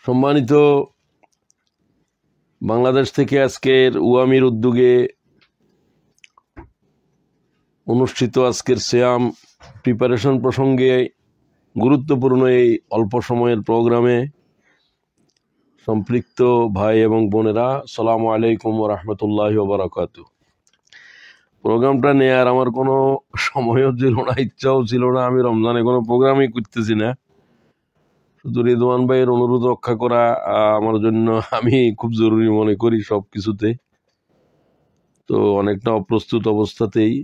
সম্মানিত বাংলাদেশ থেকে আজকের ওয়ামির উদ্যোগে অনুষ্ঠিত আজকের সিয়াম প্রিপারেশন প্রসঙ্গে গুরুত্বপূর্ণ এই অল্প সময়ের প্রোগ্রামে সম্পৃক্ত ভাই এবং বোনেরা, আসসালামু আলাইকুম ওয়া রাহমাতুল্লাহি ওয়া বারাকাতুহু। প্রোগ্রামটা নেয়ার আমার কোনো সময়ও ছিল না, ইচ্ছাও ছিল না। আমি রমজানে কোনো প্রোগ্রামই করতেছি না, শুধু রিদওয়ান ভাইয়ের অনুরোধ রক্ষা করা আমার জন্য আমি খুব জরুরি মনে করি সব কিছুতে। তো অনেকটা অপ্রস্তুত অবস্থাতেই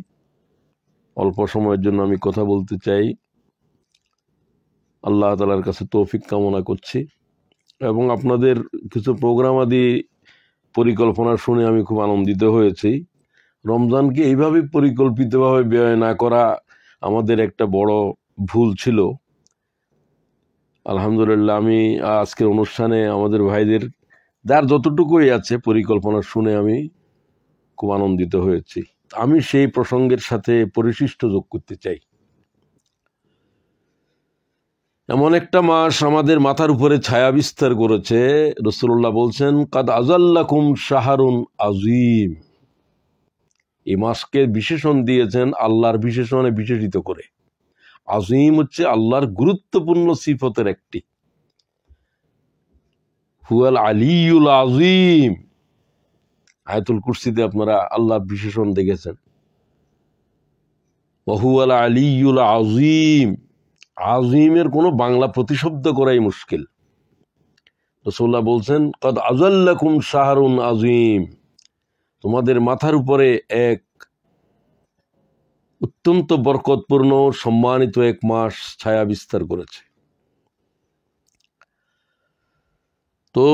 অল্প সময়ের জন্য আমি কথা বলতে চাই। আল্লাহ তাআলার কাছে তৌফিক কামনা করছি এবং আপনাদের কিছু প্রোগ্রাম আদি পরিকল্পনা শুনে আমি খুব আনন্দিত হয়েছি। রমজানকে এইভাবে পরিকল্পিতভাবে ব্যয় না করা আমাদের একটা বড় ভুল ছিল। আলহামদুলিল্লাহ, আমি আজকের অনুষ্ঠানে আমাদের ভাইদের যার যতটুকুই আছে পরিকল্পনা শুনে আমি খুব আনন্দিত হয়েছি। আমি সেই প্রসঙ্গের সাথে পরিশিষ্ট যোগ করতে চাই। এমন একটা মাস আমাদের মাথার উপরে ছায়া বিস্তার করেছে। রাসূলুল্লাহ বলছেন, কাদ আযাল্লাকুম শাহরুন আযীম। এই মাসকে বিশেষণ দিয়েছেন আল্লাহর বিশেষণে বিশেষিত করে। আযীম হচ্ছে আল্লাহর গুরুত্বপূর্ণ সিফতের একটি। হুয়াল আলিয়ুল আযীম। আয়াতুল কুরসিতে আপনারা আল্লাহর বিশেষণ দেখেছেন। ওয়া হুয়াল আলিয়ুল আযীম। আযীমের কোনো বাংলা প্রতিশব্দ করাই মুশকিল। রাসূলুল্লাহ বলছেন, কাদ আযাল্লাকুম শাহরুন আযীম। তোমাদের মাথার উপরে এক অত্যন্ত বরকতপূর্ণ সম্মানিত এক মাস ছায়া বিস্তার করেছে। তো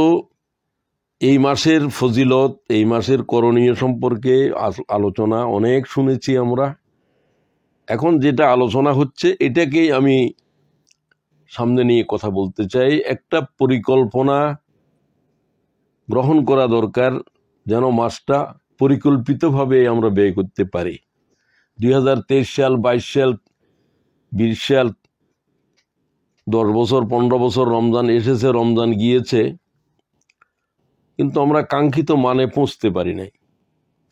এই মাসের ফজিলত, এই মাসের করণীয় সম্পর্কে আলোচনা অনেক শুনেছি আমরা। এখন যেটা আলোচনা হচ্ছে এটাকেই আমি সামনে নিয়ে কথা বলতে চাই। একটা পরিকল্পনা গ্রহণ করা দরকার যেন মাসটা পরিকল্পিতভাবে আমরা ব্যয় করতে পারি। 2023 সাল, 22 সাল, 20 সাল, 10 বছর, 15 বছর রমজান এসেছে, রমজান গিয়েছে, কিন্তু আমরা কাঙ্ক্ষিত মানে পৌঁছতে পারি নাই।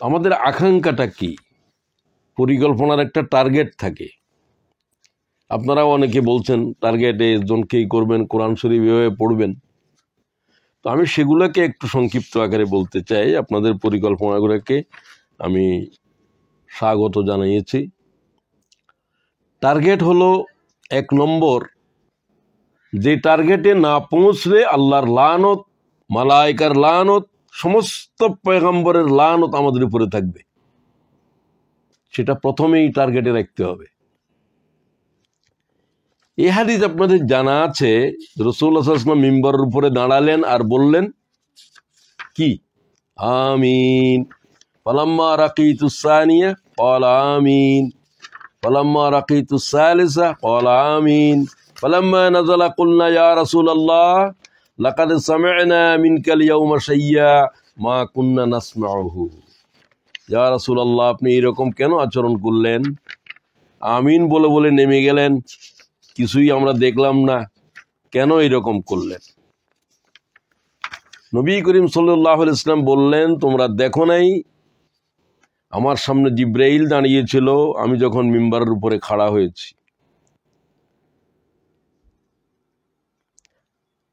আমাদের আকাঙ্ক্ষাটা কি? পরিকল্পনার একটা টার্গেট থাকে। আপনারাও অনেকে বলছেন টার্গেট একজনকেই করবেন, কোরআন শরীফ এভাবে পড়বেন। তো আমি সেগুলোকে একটু সংক্ষিপ্ত আকারে বলতে চাই। আপনাদের পরিকল্পনাগুলোকে আমি স্বাগত জানিয়েছি। টার্গেট হলো 1 নম্বর, যে টার্গেটে না পৌঁছলে আল্লাহর লানত, মালায়েকার লানত, সমস্ত পয়গম্বরের লানত আমাদের উপরে থাকবে। সেটা প্রথমেই টার্গেটে রাখতে হবে। এই হাদিস আপনাদের জানা আছে, রাসূলুল্লাহ সাল্লাল্লাহু আলাইহি ওয়াসাল্লাম মিম্বরের উপরে দাঁড়ালেন আর বললেন কি? আমিন। ফালাম্মা রাকিতুস সানিয়া ক্বালা আমিন, ফালাম্মা রাকিতুস সালিসা ক্বালা আমিন, ফালাম্মা নাযালা কুলনা ইয়া রাসূলুল্লাহ লাকাদ সামি'না মিনকাল ইয়াওমা শাইয়্যা মা কুননা নাসমাউহু। ইয়া রাসূলুল্লাহ, আপনি এরকম কেন আচরণ করলেন? আমিন বলে বলে নেমে গেলেন, কিছুই আমরা দেখলাম না, কেন এরকম করলেন? নবী করিম সাল্লাল্লাহু আলাইহি ওয়াসাল্লাম বললেন, তোমরা দেখো নাই আমার সামনে জিব্রাইল দাঁড়িয়েছিল আমি যখন মিম্বারের উপরে খাড়া হয়েছি।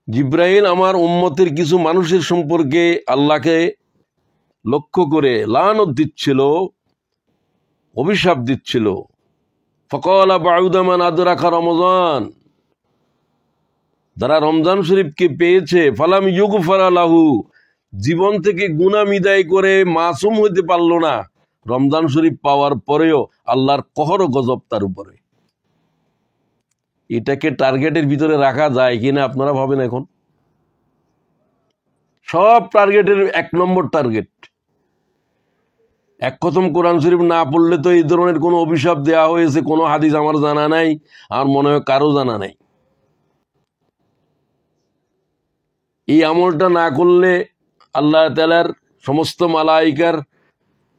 জিব্রাইল আমার উম্মতের কিছু মানুষের সম্পর্কে আল্লাহকে লক্ষ্য করে লানত দিচ্ছিল, অভিশাপ দিচ্ছিল। ফাকালা বাউদা মান আদরাকা রমজান। যারা রমজান শরীফকে পেয়েছে, ফালাম ইউগফারা লাহু, জীবন থেকে গুনাহ মিদায় করে মাসুম হইতে পারল না, রমজান শরীফ পাওয়ার পরেও আল্লাহর কহর ও গজব তার উপরে। এটাকে টার্গেটের ভিতরে রাখা যায় কিনা আপনারা ভাবেন। এখন সব টার্গেটের 1 নম্বর টার্গেট। এক খতম কোরআন শরীফ না পড়লে তো এই ধরনের কোনো অভিশাপ দেওয়া হয়েছে কোনো হাদিস আমার জানা নাই, আর মনে হয় কারো জানা নাই। এই আমলটা না করলে আল্লাহ তাআলার সমস্ত মালাইকার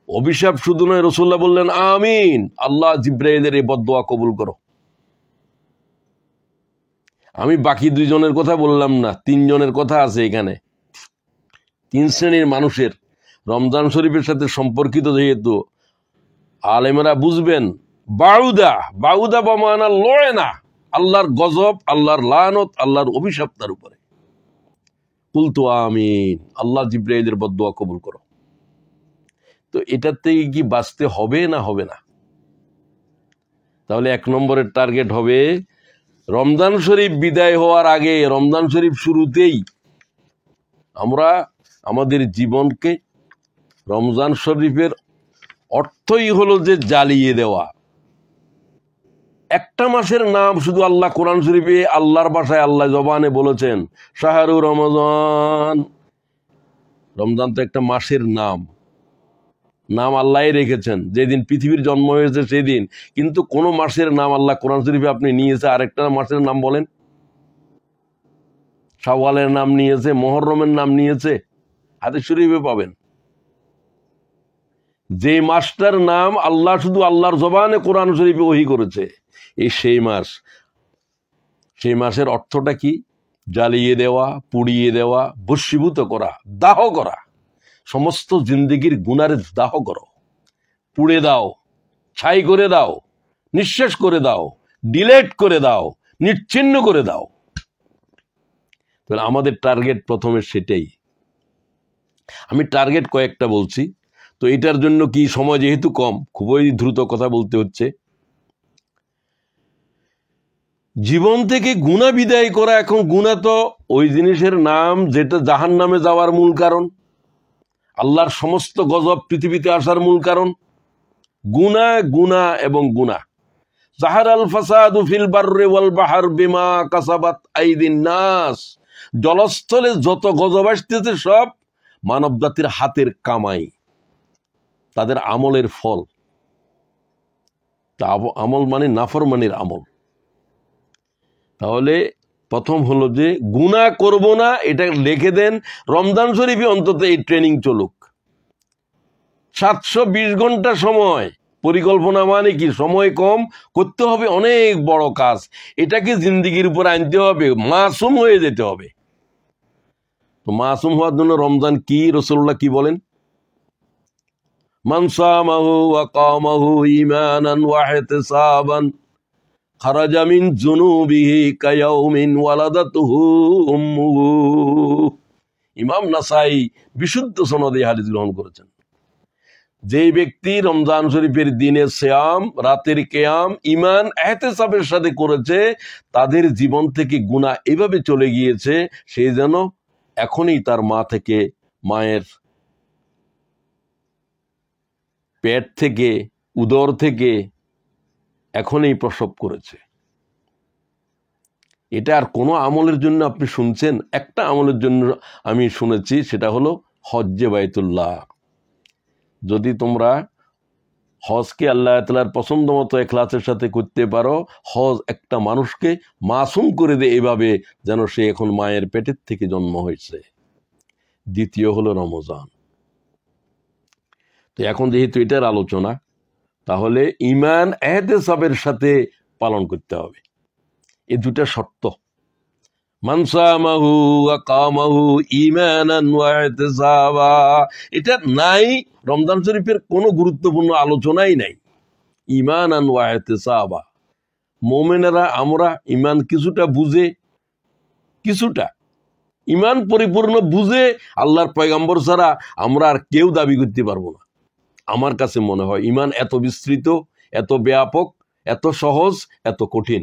অভিশাপ শুধু নয়, রাসূলুল্লাহ বললেন আমিন, আল্লাহ জিব্রাইলের এই বদদোয়া কবুল করো। আমি বাকি দুইজনের কথা বললাম না, তিনজনের কথা আছে এখানে। তিন শ্রেণীর মানুষের রমজান শরীফের সাথে সম্পর্কিত, যেহেতু আলেমরা বুঝবেন। বাউদা, বাউদা বা মানা লড়ে না, আল্লাহর গজব, আল্লাহর লানত, আল্লাহর অভিশাপ তার উপরে। কুলতু আমিন, আল্লাহ জিব্রাইলের বদদুয়া কবুল করো। তো এটার থেকে কি বাঁচতে হবে না হবে না? তাহলে 1 নম্বরের টার্গেট হবে রমজান শরীফ বিদায় হওয়ার আগে, রমজান শরীফ শুরুতেই আমরা আমাদের জীবনকে, রমজান শরীফের অর্থই হলো যে জ্বালিয়ে দেওয়া। একটা মাসের নাম শুধু আল্লাহ কোরআন শরীফে আল্লাহর ভাষায় আল্লাহ জবানে বলেছেন, শাহরু রমজান। রমজান তো একটা মাসের নাম, নাম আল্লাহই রেখেছেন, যেদিন পৃথিবীর জন্ম হয়েছে সেদিন। কিন্তু কোন মাসের নাম আল্লাহ কোরআন শরীফে আপনি নিয়েছে আরেকটা মাসের নাম বলেন? শাওয়ালের নাম নিয়েছে, মুহররমের নাম নিয়েছে, হাদিস শরীফে পাবেন। যে মাসটার নাম আল্লাহ শুধু আল্লাহর জবানে কোরআন শরীফে ওহী করেছে, এই সেই মাস। সেই মাসের অর্থটা কি? জ্বালিয়ে দেওয়া, পুড়িয়ে দেওয়া, ভস্মীভূত করা, দাহ করা। সমস্ত জিন্দেগির গুনার দাহ করো, পুড়ে দাও, ছাই করে দাও, নিঃশেষ করে দাও, ডিলেট করে দাও, নিচ্ছিন্ন করে দাও। তাহলে আমাদের টার্গেট প্রথমে সেটাই। আমি টার্গেট কয়েকটা বলছি, তো এটার জন্য কি সময় যেহেতু কম, খুবই দ্রুত কথা বলতে হচ্ছে। জীবন থেকে গুনাহ বিদায় করা। এখন গুনাহ তো ওই জিনিসের নাম যেটা জাহান্নামে যাওয়ার মূল কারণ, আল্লাহর সমস্ত গজব পৃথিবীতে আসার মূল কারণ। গুনাহ, গুনাহ এবং গুনাহ। যাহারাল ফাসাদু ফিল বাররি ওয়াল বাহর বিমা কাসাবাত আইদিন নাস। জলস্থলে যত গজব আসতেছে সব মানব জাতির হাতের কামাই, তাদের আমলের ফল। আমল মানে নাফরমানির আমল। তাহলে প্রথম হলো যে গুনাহ করব না, এটা লিখে দেন। রমজান শরীফে অন্তত এই ট্রেনিং চলুক। 720 ঘন্টা সময়, পরিকল্পনা মানে কি? সময় কম, করতে হবে অনেক বড় কাজ। এটাকে জিন্দিগির উপর আনতে হবে, মাসুম হয়ে যেতে হবে। তো মাসুম হওয়ার জন্য রমজান কি, রাসূলুল্লাহ কি বলেন? মান সামাহু ওয়া কামাহু ঈমানান ওয়া ইহতিসাবান খারাজা মিন যুনুবিহি কায়াউমিন ওয়ালাদাতুহু উম্মুহু। ইমাম নাসাই বিশুদ্ধ সনদে হাদিস গ্রহণ করেছেন। যে ব্যক্তি রমজান শরীফের দিনে সিয়াম, রাতের কিয়াম ঈমান ইহতিসাবের সাথে করেছে, তাদের জীবন থেকে গুনাহ এভাবে চলে গিয়েছে সে যেন এখনই তার মা থেকে, মায়ের পেট থেকে, উদর থেকে এখনই প্রসব করেছে। এটা আর কোনো আমলের জন্য আপনি শুনছেন? একটা আমলের জন্য আমি শুনেছি, সেটা হলো হজ্জে বাইতুল্লাহ। যদি তোমরা হজকে আল্লাহ তাআলার পছন্দ মতো ইখলাসের সাথে করতে পারো, হজ একটা মানুষকে মাসুম করে দেয় এভাবে যেন সে এখন মায়ের পেটের থেকে জন্ম হয়েছে। দ্বিতীয় হলো রমজান। তো এখন যেহেতু এটার আলোচনা, তাহলে ঈমান ইহতিসাবের সাথে পালন করতে হবে। এই দুটা শর্ত। মান সামাহু ওয়া কামাহু ঈমানান ওয়া ইহতিসাবা, এটা নাই রমজান শরীফের কোনো গুরুত্বপূর্ণ আলোচনাই নাই। ঈমানান ওয়া ইহতিসাবা। মুমিনেরা আমরা ঈমান কিছুটা বুঝে, কিছুটা ঈমান পরিপূর্ণ বুঝে আল্লাহর পয়গম্বর ছাড়া আমরা আর কেউ দাবি করতে পারবো না। আমার কাছে মনে হয় ঈমান এত বিস্তৃত, এত ব্যাপক, এত সহজ, এত কঠিন।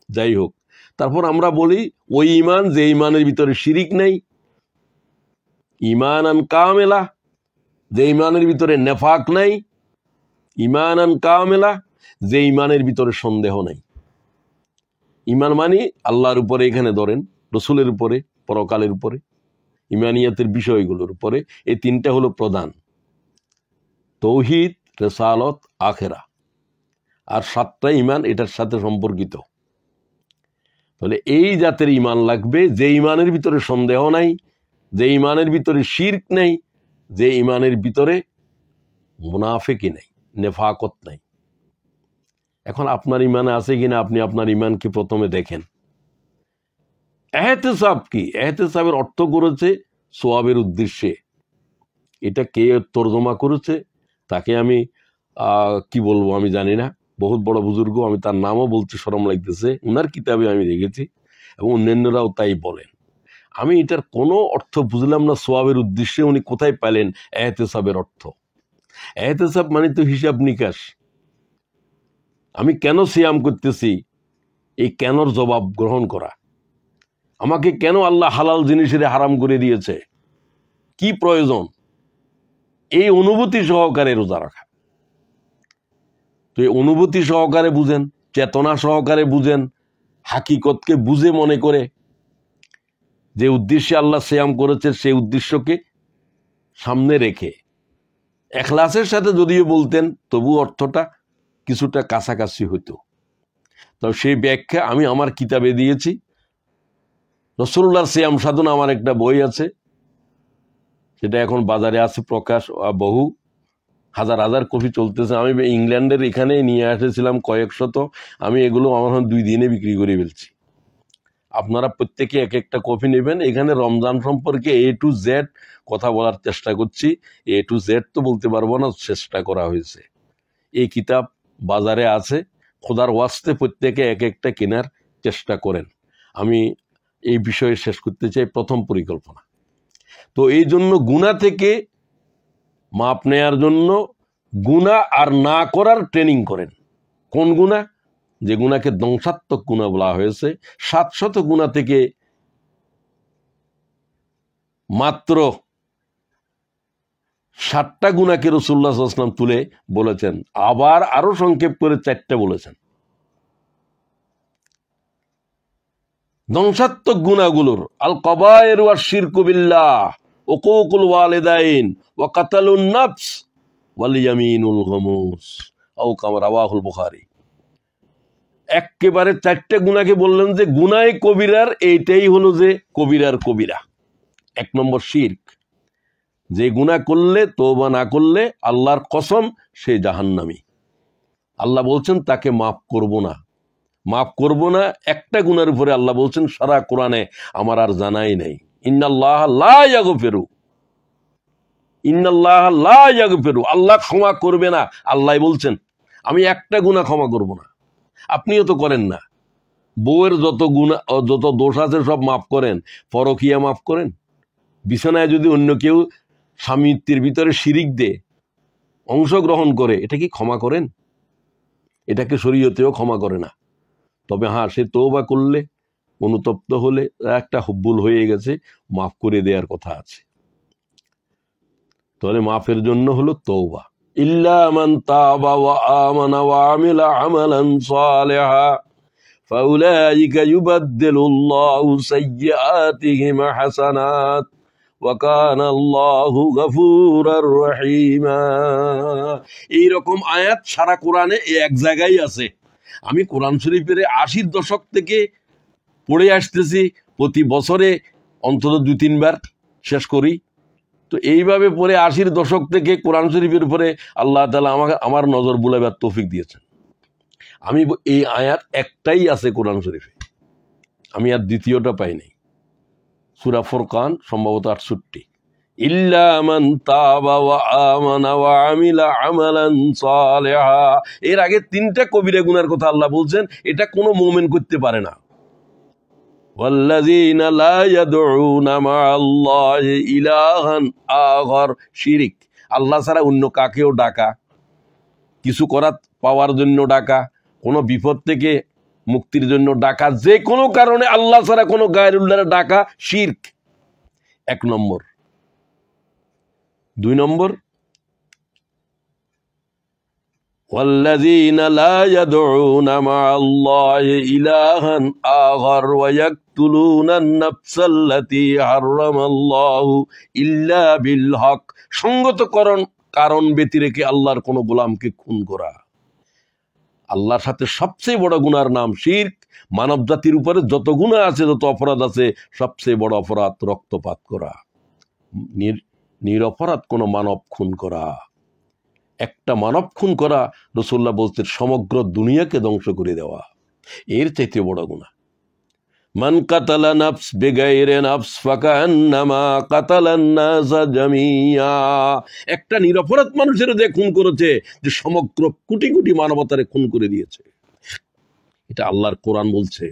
যাই হোক, তারপর আমরা বলি ওই ঈমান যে ঈমানের ভিতরে শিরিক নেই, ঈমানান কামেলা, যে ঈমানের ভিতরে নেফাক নাই, ঈমানান কামেলা, যে ঈমানের ভিতরে সন্দেহ নাই। ঈমান মানে আল্লাহর উপরে, এখানে ধরেন রসুলের উপরে, পরকালের উপরে, ঈমানিয়াতের বিষয়গুলোর উপরে। এই তিনটা হলো প্রধান: তৌহিদ, রিসালাত, আখিরা। আর 7টা ঈমান এটার সাথে সম্পর্কিত। তাহলে এই জাতের ঈমান লাগবে, যে ঈমানের ভিতরে সন্দেহ নাই, যে ঈমানের ভিতরে শিরক নেই, যে ঈমানের ভিতরে মুনাফিকি নেই, নেফাকত নাই। এখন আপনার ঈমানে আছে কিনা আপনি আপনার ঈমানকে প্রথমে দেখেন। এহতেসাব কি? এহতেসাবের অর্থ করেছে সোয়াবের উদ্দেশ্যে। এটা কে তর্জমা করেছে তাকে আমি কি বলবো আমি জানি না, বহুত বড় বুজুর্গ, আমি তার নামও বলতে শরম লাগতেছে, উনার কিতাবে আমি দেখেছি এবং অন্যান্যরাও তাই বলেন। আমি এটার কোনো অর্থ বুঝলাম না, সোয়াবের উদ্দেশ্যে উনি কোথায় পেলেন এহতেসাবের অর্থ? এহতেসাব মানে তো হিসাব নিকাশ। আমি কেন সিয়াম করতেছি, এই কেনর জবাব গ্রহণ করা। আমাকে কেন আল্লাহ হালাল জিনিসের হারাম করে দিয়েছে, কি প্রয়োজন, এই অনুভূতি সহকারে রোজা রাখা। তো এই অনুভূতি সহকারে বুঝেন, চেতনা সহকারে বুঝেন, হাকিকতকে বুঝে মনে করে যে উদ্দেশ্যে আল্লাহ সিয়াম করেছে সেই উদ্দেশ্যকে সামনে রেখে এখলাসের সাথে যদিও বলতেন তবু অর্থটা কিছুটা কাছাকাছি হতো। তো সেই ব্যাখ্যা আমি আমার কিতাবে দিয়েছি। রাসূলুল্লাহর সিয়াম সাধনা আমার একটা বই আছে, সেটা এখন বাজারে আছে, প্রকাশ বহু হাজার হাজার কপি চলতেছে। আমি ইংল্যান্ডের এখানে নিয়ে এসেছিলাম কয়েকশত, আমি এগুলো আমার 2 দিনে বিক্রি করে ফেলছি। আপনারা প্রত্যেকে এক একটা কপি নেবেন। এখানে রমজান সম্পর্কে A to Z কথা বলার চেষ্টা করছি। A to Z তো বলতে পারবো না, চেষ্টা করা হয়েছে। এই কিতাব বাজারে আছে, খোদার ওয়াস্তে প্রত্যেকে এক একটা কেনার চেষ্টা করেন। আমি এই বিষয়ে শেষ করতে চাই প্রথম পরিকল্পনা। তো এই জন্য গুনাহ থেকে মাপ নেয়ার জন্য গুনাহ আর না করার ট্রেনিং করেন। কোন গুনাহ? যে গুনাহকে ধ্বংসাত্মক গুনাহ বলা হয়েছে। 700 গুনাহ থেকে মাত্র 7টা গুনাহকে রাসূলুল্লাহ সাল্লাল্লাহু আলাইহি ওয়াসাল্লাম তুলে বলেছেন, আবার আরো সংক্ষেপ করে 4টা বলেছেন। ধ্বংসাত্মক গুনাহগুলোর আল কাবায়ের ওয়া শিরকু বিল্লাহ, উকুকুল ওয়ালিদাইন, ওয়া কাতালুন নাফস, ওয়াল ইয়ামিনুল গমুস, আও কামা রাওয়াহুল বুখারী। একেবারে 4টে গুনাহকে বললেন যে গুনাহে কবিরার এইটাই হলো যে কবিরার কবিরা। 1 নম্বর শিরক, যে গুনাহ করলে তওবা না করলে আল্লাহর কসম সে জাহান্নামী। আল্লাহ বলছেন তাকে মাফ করব না, মাফ করব না। একটা গুনার উপরে আল্লাহ বলছেন সারা কোরআনে আমার আর জানাই নাই, ইন্নাল্লাহ লা ইয়াগফিরু, ইন্নাল্লাহ লা ইয়াগফিরু, আল্লাহ ক্ষমা করবে না। আল্লাহ বলছেন আমি একটা গুনাহ ক্ষমা করব না। আপনিও তো করেন না। বউয়ের যত গুনাহ যত দোষ আছে সব মাফ করেন, পরকিয়া মাফ করেন। বিছানায় যদি অন্য কেউ স্বামী স্ত্রীর ভিতরে শিরিক দে অংশগ্রহণ করে, এটা কি ক্ষমা করেন? এটাকে শরীয়তেও ক্ষমা করে না। তবে হ্যাঁ, সে তওবা করলে, অনুতপ্ত হলে, একটা ভুল হয়ে গেছে, মাফ করে দেওয়ার কথা আছে। তাহলে মাফের জন্য হলো তওবা। ইল্লা মান তাবা ওয়া আমানা ওয়া আমিলা আমালান সালিহা ফাউলাইকা ইউবাদদিলুল্লাহু সাইয়্যাতিহিম হাসানাত ওয়া কানা আল্লাহু গফুরার রহিমা। এইরকম আয়াত সারা কোরআনে এক জায়গায় আছে। আমি কোরআন শরীফের 80-র দশক থেকে পড়ে আসতেছি, প্রতি বছরে অন্তত 2-3 বার শেষ করি। তো এইভাবে পরে 80-র দশক থেকে কোরআন শরীফের উপরে আল্লাহ তাআলা আমার নজর বুলাবার তৌফিক দিয়েছেন। আমি এই আয়াত একটাই আছে কোরআন শরীফে, আমি আর দ্বিতীয়টা পাই নাই। সূরা ফুরকান সম্ভবত 68। ইল্লা মান তাবা ওয়া আমানা ওয়া আমিলা আমালান সালিহা। এর আগে 3টা কবিরা গুনার কথা আল্লাহ বলছেন, এটা কোনো মুমিন করতে পারে না। ওয়াল্লাযীনা লা ইয়াদউনা মা'আল্লাহি ইলাহান আখার, শিরিক। আল্লাহ ছাড়া অন্য কাকেও ডাকা, কিছু করার পাওয়ার জন্য ডাকা, কোনো বিপদ থেকে মুক্তির জন্য ডাকা, যে কোনো কারণে আল্লাহ ছাড়া কোনো গায়রুল্লাহর ডাকা শিরক। 1 নম্বর। 2 নম্বর, ওয়াল্লাযীনা লা ইয়াদউনা মা'আল্লাহি ইলাহান আখার ওয়া ইয়াকতুলুনান নাফসাল্লাতী হারামাল্লাহু ইল্লা বিল হক, সঙ্গত কারণ ব্যতি রেখে আল্লাহর কোন গোলামকে খুন করা। আল্লাহর সাথে সবচেয়ে বড় গুনার নাম শিরক। মানব জাতির উপরে যত গুনাহ আছে, যত অপরাধ আছে, সবচেয়ে বড় অপরাধ রক্তপাত করা, নিরপরাধ কোনো মানব খুন করা। একটা মানব খুন করা, রাসূলুল্লাহ বলতেন সমগ্র দুনিয়াকে ধ্বংস করে দেওয়া, এর চাইতে বড় গুনাহ। মান কাতালা নাফস বিগাইরি নাফস ফাকান্নামা কাতালান নাসা জামিয়া। একটা নিরপরাধ মানুষের যে খুন করেছে, যে সমগ্র কোটি কোটি মানবতারে খুন করে দিয়েছে। এটা আল্লাহর কোরআন বলছে।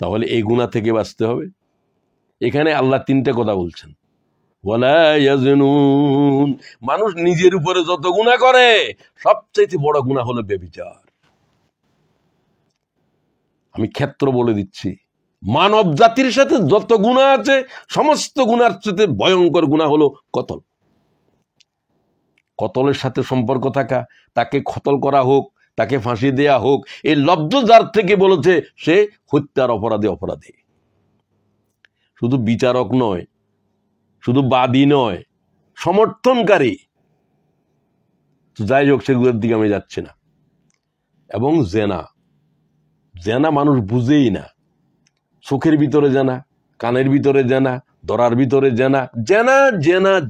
তাহলে এই গুনাহ থেকে বাঁচতে হবে। এখানে আল্লাহ তিনটে কথা বলছেন, ওয়ালা ইয়াজনুন। মানুষ নিজের উপরে যত গুনাহ করে, সবচেয়ে বড় গুনাহ হলো ব্যভিচার। আমি ক্ষেত্র বলে দিচ্ছি, মানব জাতির সাথে যত গুনাহ আছে, সমস্ত গুনার সাথে ভয়ঙ্কর গুনাহ হলো কতল। কতলের সাথে সম্পর্ক থাকা, তাকে কতল করা হোক, তাকে ফাঁসি দেয়া হোক, এই লব্ধ যার থেকে বলেছে সে হত্যার অপরাধী। শুধু বিচারক নয়, শুধু বাদী নয়, সমর্থনকারী। যাই হোক, সেগুলোর দিকে আমি যাচ্ছি না। এবং জেনা মানুষ বুঝেই না। চোখের ভিতরে জানা, কানের ভিতরে জানা, ধরার ভিতরে জানা,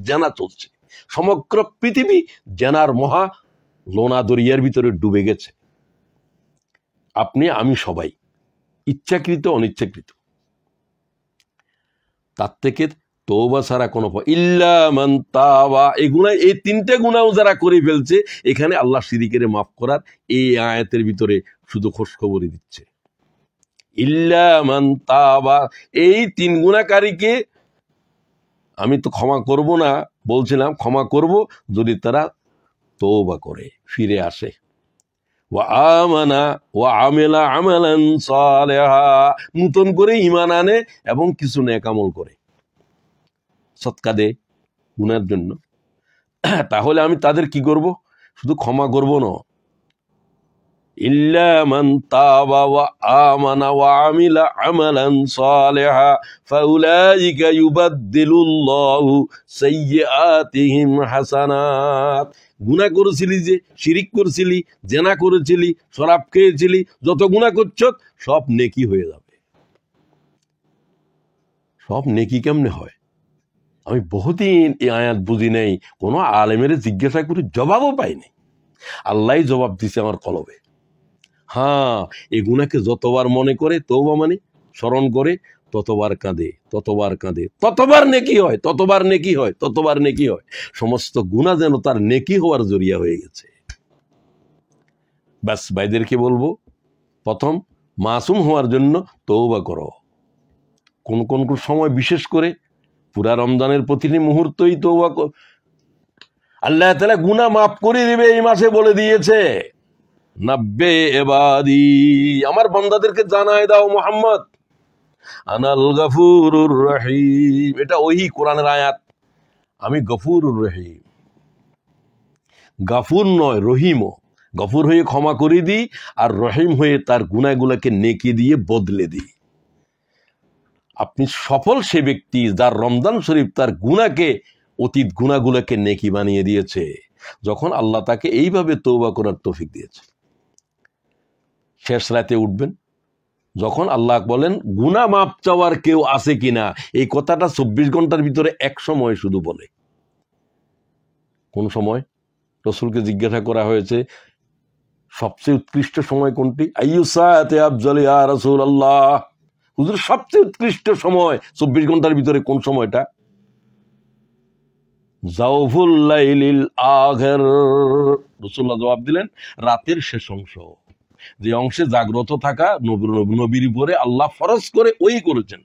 জেনা চলছে। সমগ্র পৃথিবী জেনার মহা লোনা দরিয়ার ভিতরে ডুবে গেছে। আপনি আমি সবাই, ইচ্ছাকৃত অনিচ্ছাকৃত। তার থেকে তওবা ছাড়া কোনো ইল্লা মান তাবা। এই তিনটে গুনাহ যারা করে ফেলছে, এখানে আল্লাহ শিরিকের মাফ করার এই আয়াতের ভিতরে শুধু খোঁজখবরই দিচ্ছে। ইল্লা মান তাবা, এই তিন গুনাহকারীকে আমি তো ক্ষমা করব না, বলছিলাম ক্ষমা করব যদি তারা তওবা করে, ফিরে আসে। ওয়া আমানা ওয়া আমিলা আমালান সালিহা, নতুন করে ঈমান আনে এবং কিছু নেক আমল করে, সদকা দেয় গুনার জন্য। তাহলে আমি তাদের কি করব? শুধু ক্ষমা করব না, ইল্লা মান তাবা ওয়া আমানা ওয়া আমিলা আমালান সালিহা ফাউলাইকা ইউবাদদিলুল্লাহু সাইয়্যাতিহিম হাসানাত। গুনাহ করেছিলি, যে শিরিক করেছিলি, জেনা করেছিলি, শরাব খেয়েছিলি, যত গুনাহ করছ সব নেকি হয়ে যাবে। সব নেকি কেমনে হয়? আমি বহুদিন এই আয়াত বুঝি নাই, কোনো আলেমের জিজ্ঞাসা করে জবাবও পাইনি। আল্লাহ জবাব দিছে আমার কলবে। হ্যাঁ, এই গুনাহকে যতবার মনে করে, তওবা মানে স্মরণ করে, ততবার কাঁদে, ততবার নেকি হয়। সমস্ত গুনাহ যেন তার নেকি হওয়ার জরিয়া হয়ে গেছে। ব্যাস, ভাইদেরকে বলবো, প্রথম মাসুম হওয়ার জন্য তওবা করো। কোন সময়, বিশেষ করে পুরা রমজানের প্রতিটি মুহূর্তই তওবা কর। আল্লাহ তাআলা গুনাহ মাফ করে দিবে, এই মাসে বলে দিয়েছে। নাব্বে ইবাদি, আমার বান্দাদেরকে জানায় দাও মুহাম্মদ, আনাল গফুরুর রহিম। এটা ওই কোরআনের আয়াত, আমি গফুরুর রহিম। গাফুর নয়, রহিমও। গফুর হয়ে ক্ষমা করে দিই, আর রহিম হয়ে তার গুনাহগুলোকে নেকি দিয়ে বদলে দিই। আপনি সফল সে ব্যক্তি যার রমজান শরীফ তার গুনাহকে, অতীত গুনাহগুলোকে নেকি বানিয়ে দিয়েছে, যখন আল্লাহ তাকে এইভাবে তওবা করার তৌফিক দিয়েছে। শেষ রাতে উঠবেন, যখন আল্লাহ বলেন গুনাহ মাপ চাওয়ার কেউ আছে কিনা, এই কথাটা 24 ঘন্টার ভিতরে এক সময় শুধু বলে। কোন সময়? রাসূলকে জিজ্ঞাসা করা হয়েছে সবচেয়ে উৎকৃষ্ট সময় কোনটি? আইয়ু সাআতি আফজাল ইয়া রাসূলুল্লাহ, হুজুর সবচেয়ে উৎকৃষ্ট সময় 24 ঘন্টার ভিতরে কোন সময়টা? জাওফুল লাইলিল আখির। রাসূলুল্লাহ জবাব দিলেন, রাতের শেষ অংশ, যে অংশে জাগ্রত থাকা নবীর উপরে আল্লাহ ফরজ করে ওই করেছেন।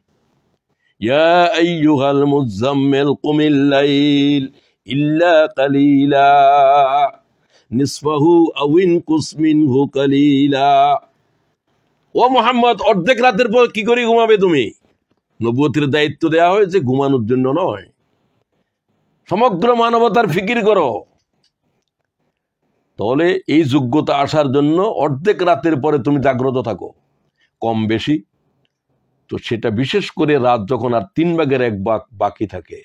ইয়া আইয়ুহাল মুযাম্মিল কুমিল লাইল ইল্লা কালিলা নিসফাহু আও ইনকুস মিনহু কালিলা। ও মুহাম্মদ, অর্ধেক রাতের পর কি করে ঘুমাবে তুমি? নবুয়তের দায়িত্ব দেয়া হয়েছে ঘুমানোর জন্য নয়, সমগ্র মানবতার ফিকির করো। তাহলে এই যোগ্যতা আসার জন্য অর্ধেক রাতের পরে তুমি জাগ্রত থাকো, কম বেশি। তো সেটা বিশেষ করে রাত যখন আর 3 ভাগের 1 ভাগ বাকি থাকে।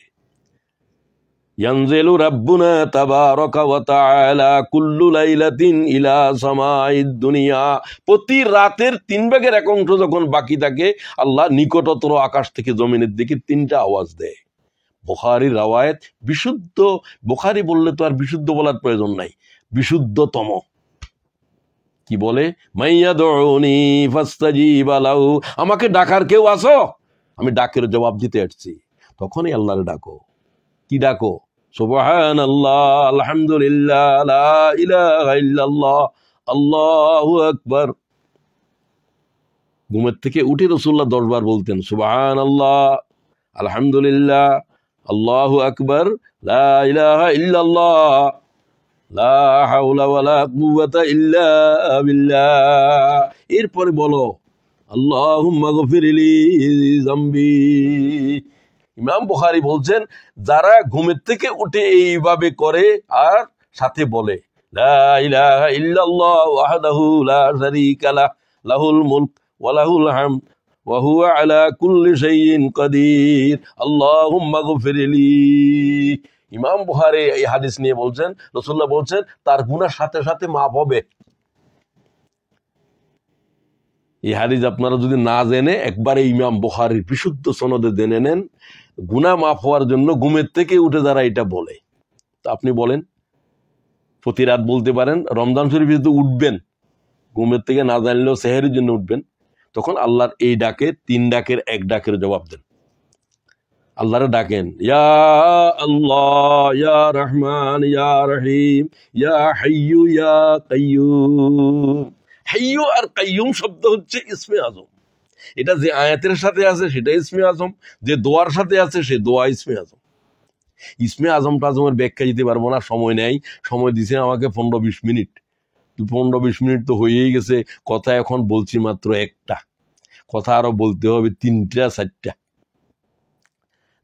ইয়ানজিলু রাব্বুনা তাবারাকা ওয়া তাআলা কুল্লু লাইলাতিন ইলা সামাইদ দুনিয়া। প্রতি রাতের 3 ভাগের 1 অংশ যখন বাকি থাকে, আল্লাহ নিকটতর আকাশ থেকে জমিনের দিকে 3টা আওয়াজ দেয়। বুখারীর রওয়ায়াত, বিশুদ্ধ বুখারী বললে তো আর বিশুদ্ধ বলার প্রয়োজন নাই, বিশুদ্ধতম। কি বলে, মাইয়াদউনি ফাস্তাজিবা লাহু, আমাকে ডাকার কেউ আসো, আমি ডাকের জবাব দিতে আসছি। তখনই আল্লাহরে ডাকো। কি ডাকো? সুবহানাল্লাহ, আলহামদুলিল্লাহ, লা ইলাহা ইল্লাল্লাহ, আল্লাহু আকবার। ঘুমের থেকে উঠে রাসূলুল্লাহ 10 বার বলতেন সুবহানাল্লাহ, আলহামদুলিল্লাহ, আল্লাহু আকবার, লা ইলাহা ইল্লাল্লাহ, লা হাওলা ওয়ালা কুওয়াতা ইল্লা বিল্লাহ। এরপরে বলো আল্লাহুম্মা গফিরলি যামবি। ইমাম বুখারী বলছেন, যারা ঘুমের থেকে উঠে এইভাবে করে আর সাথে বলে লা ইলাহা ইল্লাল্লাহ ওয়াহদাহু লা শারীকা লাহ, লাহুল মুলক ওয়া লাহুল হামদ ওয়া হুয়া আলা কুল্লি শাইইন কাদির, আল্লাহুম্মা গফিরলি। ইমাম বুখারী এই হাদিস নিয়ে বলছেন, রাসূলুল্লাহ বলছেন তার গুনাহ সাথে সাথে মাফ হবে। এই হাদিস আপনারা যদি না জেনে একবারে ইমাম বুখারীর বিশুদ্ধ সনদে জেনে নেন, গুনাহ মাফ হওয়ার জন্য ঘুমের থেকে উঠে যারা এটা বলে, তা আপনি বলেন প্রতি রাত বলতে পারেন, রমজান শরীফে যদি উঠবেন ঘুমের থেকে না জানলেও সেহরির জন্য উঠবেন, তখন আল্লাহর এই ডাকে 3 ডাকের 1 ডাকের জবাব দেন। আল্লাহরে ডাকেন, ইয়া আল্লাহ, ইয়া রহমান, ইয়া রহিম, ইয়া হাইয়ু ইয়া কাইয়ুম। হাইয়ু আর কাইয়ুম শব্দ হচ্ছে ইসমে আজম। এটা যে আয়াতের সাথে আছে সেটা ইসমে আজম, যে দোয়ার সাথে আছে সে দোয়া ইসমে আজম। ইসমে আজম টাজমের ব্যাখ্যা দিতে পারবো না, সময় নেই। সময় দিছে আমাকে 15-20 মিনিট, 15-20 মিনিট তো হয়েই গেছে। কথা এখন বলছি মাত্র একটা, কথা আরো বলতে হবে 3টা 4টা।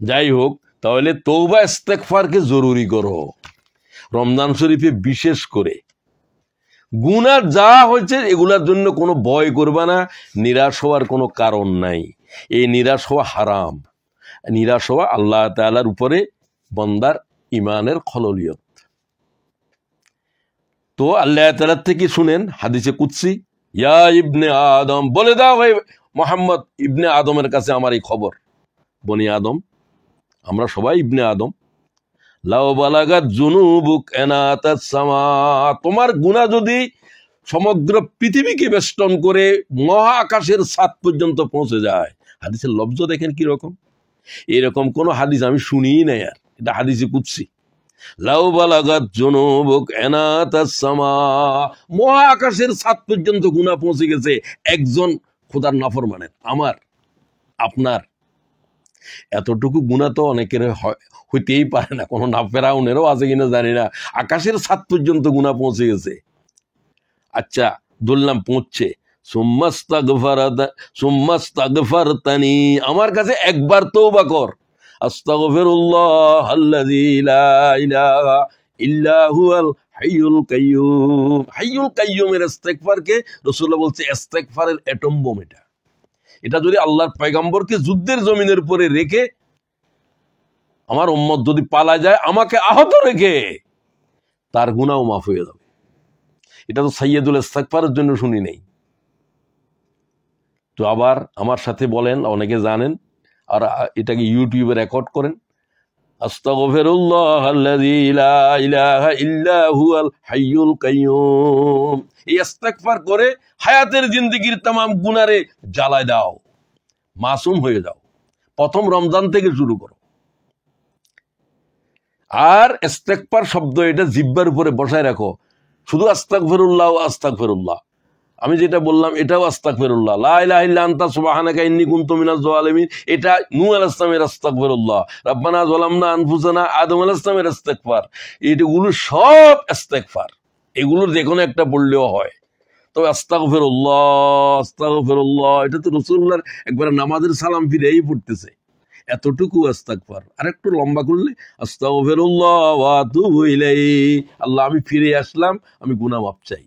যাই হোক, তাহলে তওবা ইস্তেগফারকে জরুরি করো রমজান শরীফে, বিশেষ করে গুনাহ যা হয়েছে এগুলার জন্য কোনো ভয় করবা না, নিরাশ হওয়ার কোনো কারণ নাই। এই নিরাশ হওয়া হারাম, নিরাশ হওয়া আল্লাহ তাআলার উপরে বান্দার ইমানের খললিয়ত। তো আল্লাহ তাআলা থেকে শুনেন হাদিসে কুদসি, ইয়া ইবনে আদম, বলে দাও ভাই মোহাম্মদ ইবনে আদমের কাছে আমার এই খবর। বনি আদম, আমরা সবাই ইবনে আদম। লাউ বালাগাত জুনুবুক আনাতাস সামা, তোমার গুনাহ যদি সমগ্র পৃথিবীকে বেষ্টন করে মহা আকাশের ছাদ পর্যন্ত পৌঁছে যায়। হাদিসের লফজ দেখেন কি রকম, এরকম কোন হাদিস আমি শুনিই নাই। আর এটা হাদিসে কুদসি, লাউ বালাগাত জুনুবুক আনাতাস সামা, মহা আকাশের ছাদ পর্যন্ত গুনাহ পৌঁছে গেছে একজন খোদার নাফরমানের, আমার আপনার। এতটুকু গুনাহ তো অনেকের হইতেই পারে না, কোনো না ফেরাউনেরও আছে কিনা জানি না, আকাশের ছাদ পর্যন্ত গুনাহ পৌঁছে গেছে। আচ্ছা ধরলাম পৌঁছছে, সুম্মাস্তাগফারতানি, আমার কাছে একবার তওবা কর, আস্তাগফিরুল্লাহ আল্লাযী লা ইলাহা ইল্লা হুয়াল হাইয়ুল কাইয়্যুম। হাইয়ুল কাইয়্যুমের ইস্তেগফারকে রাসূলুল্লাহ বলছে ইস্তেগফারের অ্যাটম বোম। এটা যদি আল্লাহর পয়গম্বরকে যুদ্ধের জমিনের উপরে রেখে আমার উম্মত যদি পালা যায়, আমাকে আহত রেখে, তার গুনাহও মাফ হয়ে যাবে। এটা তো সাইয়্যিদুল ইস্তিগফারের জন্য শুনি নেই। তো আবার আমার সাথে বলেন, অনেকে জানেন, আর এটাকে ইউটিউবে রেকর্ড করেন, আস্তাগফিরুল্লাহ আল্লাযী লা ইলাহা ইল্লা হুয়াল হাইয়ুল কাইয়্যুম। এই ইস্তিগফার করে হায়াতের জিন্দেগির तमाम গুনারে জ্বালায় দাও, মাসুম হয়ে যাও। প্রথম রমজান থেকে শুরু করো। আর ইস্তেগফার শব্দ এটা জিহ্বার উপরে বসায় রাখো, শুধু আস্তাগফিরুল্লাহ আস্তাগফিরুল্লাহ। আমি যেটা বললাম এটাও আস্তাগফিরুল্লাহ, লা ইলাহা ইল্লা আনতা সুবহানাকা ইন্নী কুনতু মিনাজ জালিমিন, এটা নূহ আলাইহিস সালামের আস্তাগফিরুল্লাহ। রব্বানা যালামনা আনফুসানা, আদম আলাইহিস সালামের ইস্তেগফার। এগুলো সব ইস্তেগফার, এগুলোর যে কোনো একটা পড়লেও হয়। তবে আস্তাগফিরুল্লাহ আস্তাগফিরুল্লাহ এটা তো রাসূলুল্লাহর একবার নামাজের সালাম ফিরেই পড়তেছে, এতটুকু ইস্তেগফার। আর একটু লম্বা করলে আস্তাগফিরুল্লাহ ওয়া আতুবু ইলাইহি, আল্লাহ আমি ফিরে আসলাম, আমি গুনাহ মাফ চাই,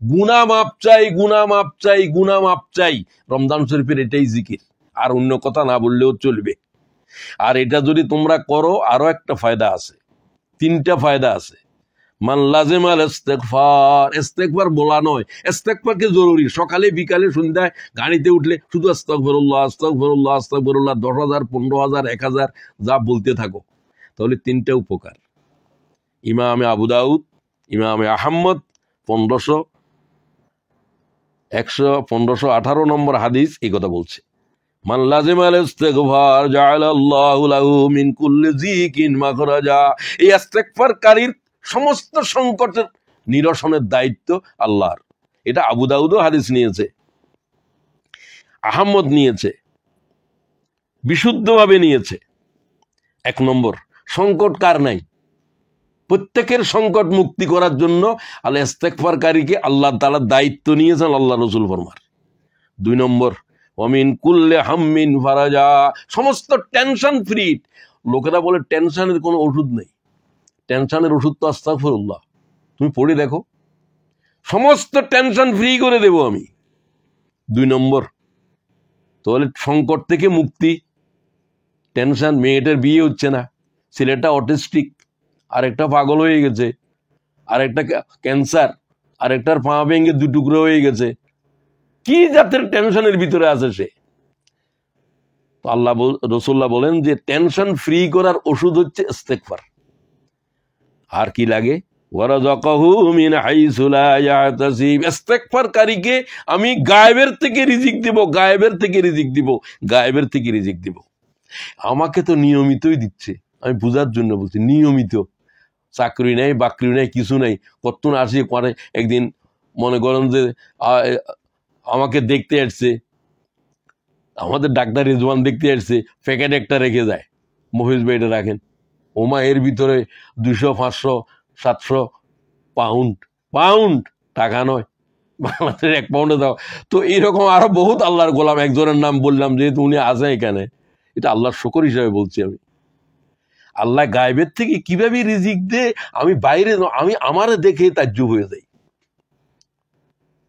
গুনাহ মাফ চাই, গুনাহ মাফ চাই, গুনাহ মাফ চাই। রমজান শরীফের এটাই জিকির, আর অন্য কথা না বললেও চলবে। আর এটা যদি তোমরা করো আরো একটা ফায়দা আছে, 3টা ফায়দা আছে। মান লাজিমাল ইস্তিগফার, ইস্তিগফার বলা নয়, ইস্তিগফারকে জরুরি সকালে বিকালে সন্ধ্যায় গাড়িতে উঠলে শুধু আস্তাগফিরুল্লাহ আস্তাগফিরুল্লাহ আস্তাগফিরুল্লাহ 10,000 15,000 1000 যা বলতে থাকো, তাহলে 3টা উপকার। ইমামে আবু দাউদ, ইমামে আহমদ 1500, 1518 নম্বর হাদিস এই কথা বলছে, মান লাজিমাল ইস্তিগফার জাআলাল্লাহু লাহু মিন কুল্লি যিকিন মাখরাজা। এই ইস্তিগফারকারীর সমস্ত সংকটের নিরসনের দায়িত্ব আল্লাহর। এটা আবু দাউদও হাদিস নিয়েছে, আহমদ নিয়েছে, বিশুদ্ধভাবে নিয়েছে। 1 নম্বর, সংকট কার নাই? প্রত্যেকের সংকট মুক্তি করার জন্য আল ইস্তিগফারকারীকে আল্লাহ তাআলা দায়িত্ব নিয়েছেন, আল্লাহ রাসূল ফরমান। 2 নম্বর, ওয়ামিন কুল্লি হাম্মিন ফারাজা, সমস্ত টেনশন ফ্রি। লোকেরা বলে টেনশনের কোনো ওষুধ নেই, টেনশনের ওষুধ তো আস্তাগফিরুল্লাহ। তুমি পড়ে দেখো, সমস্ত টেনশন ফ্রি করে দেব আমি। 2 নম্বর, তাহলে সংকট থেকে মুক্তি। টেনশন, মেয়েটার বিয়ে হচ্ছে না, ছেলেটা অটিস্টিক, আরেকটা পাগল হয়ে গেছে, আরেকটা ক্যান্সার, আরেকটার পা ভেঙে 2 টুকরো হয়ে গেছে, কি জাতের টেনশনের ভিতরে আছে সে? আল্লাহ রাসূলুল্লাহ বলেন যে টেনশন ফ্রি করার ওষুধ হচ্ছে ইস্তিগফার। আর কি লাগে? ওয়ারাযাকাহু মিন হাইসু লা ইয়াহতাসিব, ইস্তিগফারকারীকে আমি গায়েবের থেকে রিজিক দেব, গায়েবের থেকে রিজিক দিব, গায়েবের থেকে রিজিক দিব। আমাকে তো নিয়মিতই দিচ্ছে, আমি বুঝার জন্য বলছি, নিয়মিত। চাকরি নাই, বাকরি নাই, কিছু নাই, কতক্ষণ আসি করে। একদিন মনে করেন যে আমাকে দেখতে আসছে, আমাদের ডাক্তার রেজওয়ান দেখতে আসছে, প্যাকেট একটা রেখে যায়, মহিষ ভাই এটা রাখেন। ওমা, এর ভিতরে 200, 500, 700 পাউন্ড, পাউন্ড টাকা নয়, বাংলাদেশের 1 পাউন্ডে দাও। তো এইরকম আরো বহুত আল্লাহর গোলাম, একজনের নাম বললাম যেহেতু উনি আছে এখানে, এটা আল্লাহর শুকর হিসাবে বলছি আমি। আল্লাহ গায়েবের থেকে কিভাবে রিজিক দে, আমি বাইরে, আমি আমারে দেখে তাজ্জুব হয়ে যাই।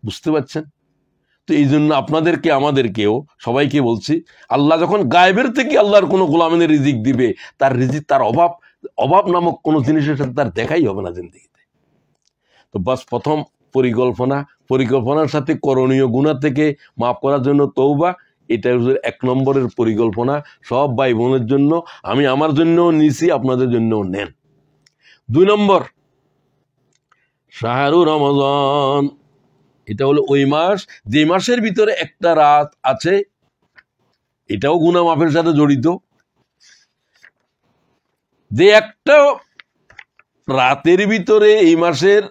বুঝতে পারছেন? তো এই জন্য আপনাদেরকে, আমাদেরকেও, সবাইকে বলছি, আল্লাহ যখন গায়েবের থেকে আল্লাহর কোনো গোলামের রিজিক দিবে, তার রিজিক, তার অভাব নামক কোনো জিনিসের সাথে তার দেখাই হবে না জিন্দেগিতে। তো বাস প্রথম পরিকল্পনার সাথে করণীয় গুনাহ থেকে মাফ করার জন্য তওবা, এটা 1 নম্বরের পরিকল্পনা। সব ভাই বোনের জন্য, আমি আমার জন্যও নিছি, আপনাদের জন্যও নেন। 2 নম্বর, শাহরু রমজান। এটা হলো ওই মাস, যে মাসের ভিতরে একটা রাত আছে, এটাও গুনাহ মাফের সাথে জড়িত। যে একটা রাতের ভিতরে এই মাসের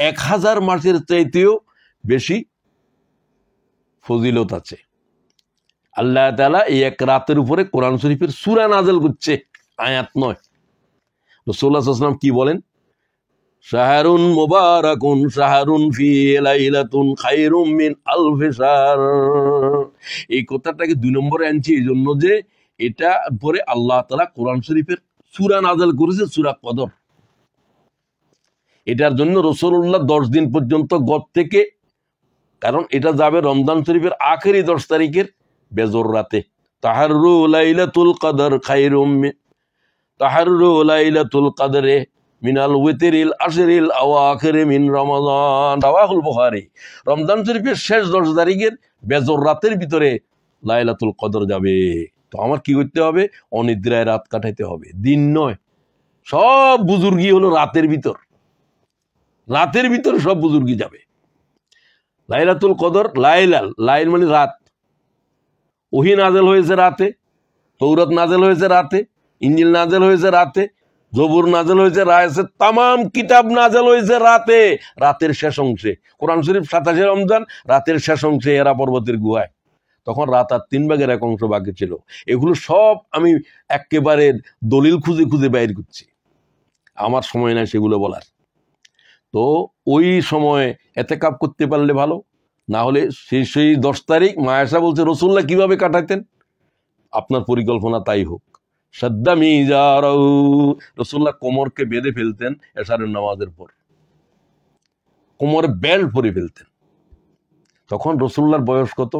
1000 মাসের চাইতেও বেশি ফজিলত আছে। আল্লাহ তাআলা এই এক রাতের উপরে কোরআন শরীফের সূরা নাযিল করছে, আয়াত নয়। রাসূলুল্লাহ সাল্লাল্লাহু আলাইহি ওয়াসাল্লাম কি বলেন? শাহরুন মুবারাকুন শাহরুন ফি লাইলাতুন খায়রুম মিন আলফি শাহর। এই কথাটাকে 2 নম্বরে আনছি এই জন্য যে এটা পরে আল্লাহ তাআলা কোরআন শরীফের সূরা নাযিল করেছে, সূরা কদর। এটার জন্য রাসূলুল্লাহ 10 দিন পর্যন্ত গত থেকে, কারণ এটা যাবে রমজান শরীফের আখেরি 10 তারিখের বেজর রাতে। তাহাররু লাইলাতুল কদর খায়রুম তাহাররু লাইলাতুল কদরে মিনাল ওয়াতিরিল আশরিল আওয়াখির মিন রমাদান, রাওয়াহুল বুখারী। রমজান শরীফের শেষ 10 তারিখের বেজর রাতের ভিতরে লাইলাতুল কদর যাবে। তো আমার কি করতে হবে? অনিদ্রায় রাত কাটাইতে হবে, দিন নয়। সব বুজুর্গি হলো রাতের ভিতর, রাতের ভিতর সব বুজুর্গি যাবে। লাইলাতুল কদর, লাইল মানে রাত। ওহী নাযিল হয়েছে রাতে, তৌরাত নাযিল হয়েছে রাতে, ইনজিল নাযিল হয়েছে রাতে, জবুর নাযিল হয়েছে রাতে, তামাম কিতাব নাযিল হয়েছে রাতে, রাতের শেষ অংশে। কোরআন শরীফ 27 রমজান রাতের শেষ অংশে হেরা পর্বতের গুহায়, তখন রাত আর 3 ভাগের 1 অংশ বাকি ছিল। এগুলো সব আমি একেবারে দলিল খুঁজে খুঁজে বাইর করছি, আমার সময় নাই সেগুলো বলার। তো ওই সময় এতেকাব করতে পারলে ভালো, না হলে সেই 10 তারিখ মা আয়েশা বলছে রাসূলুল্লাহ কিভাবে কাটাতেন, আপনার পরিকল্পনা তাই হোক। রাসূলুল্লাহ কোমরকে বেঁধে ফেলতেন এশারের নামাজের পর, কোমরে বেল্ট পরে ফেলতেন। তখন রাসূলুল্লাহর বয়স কত?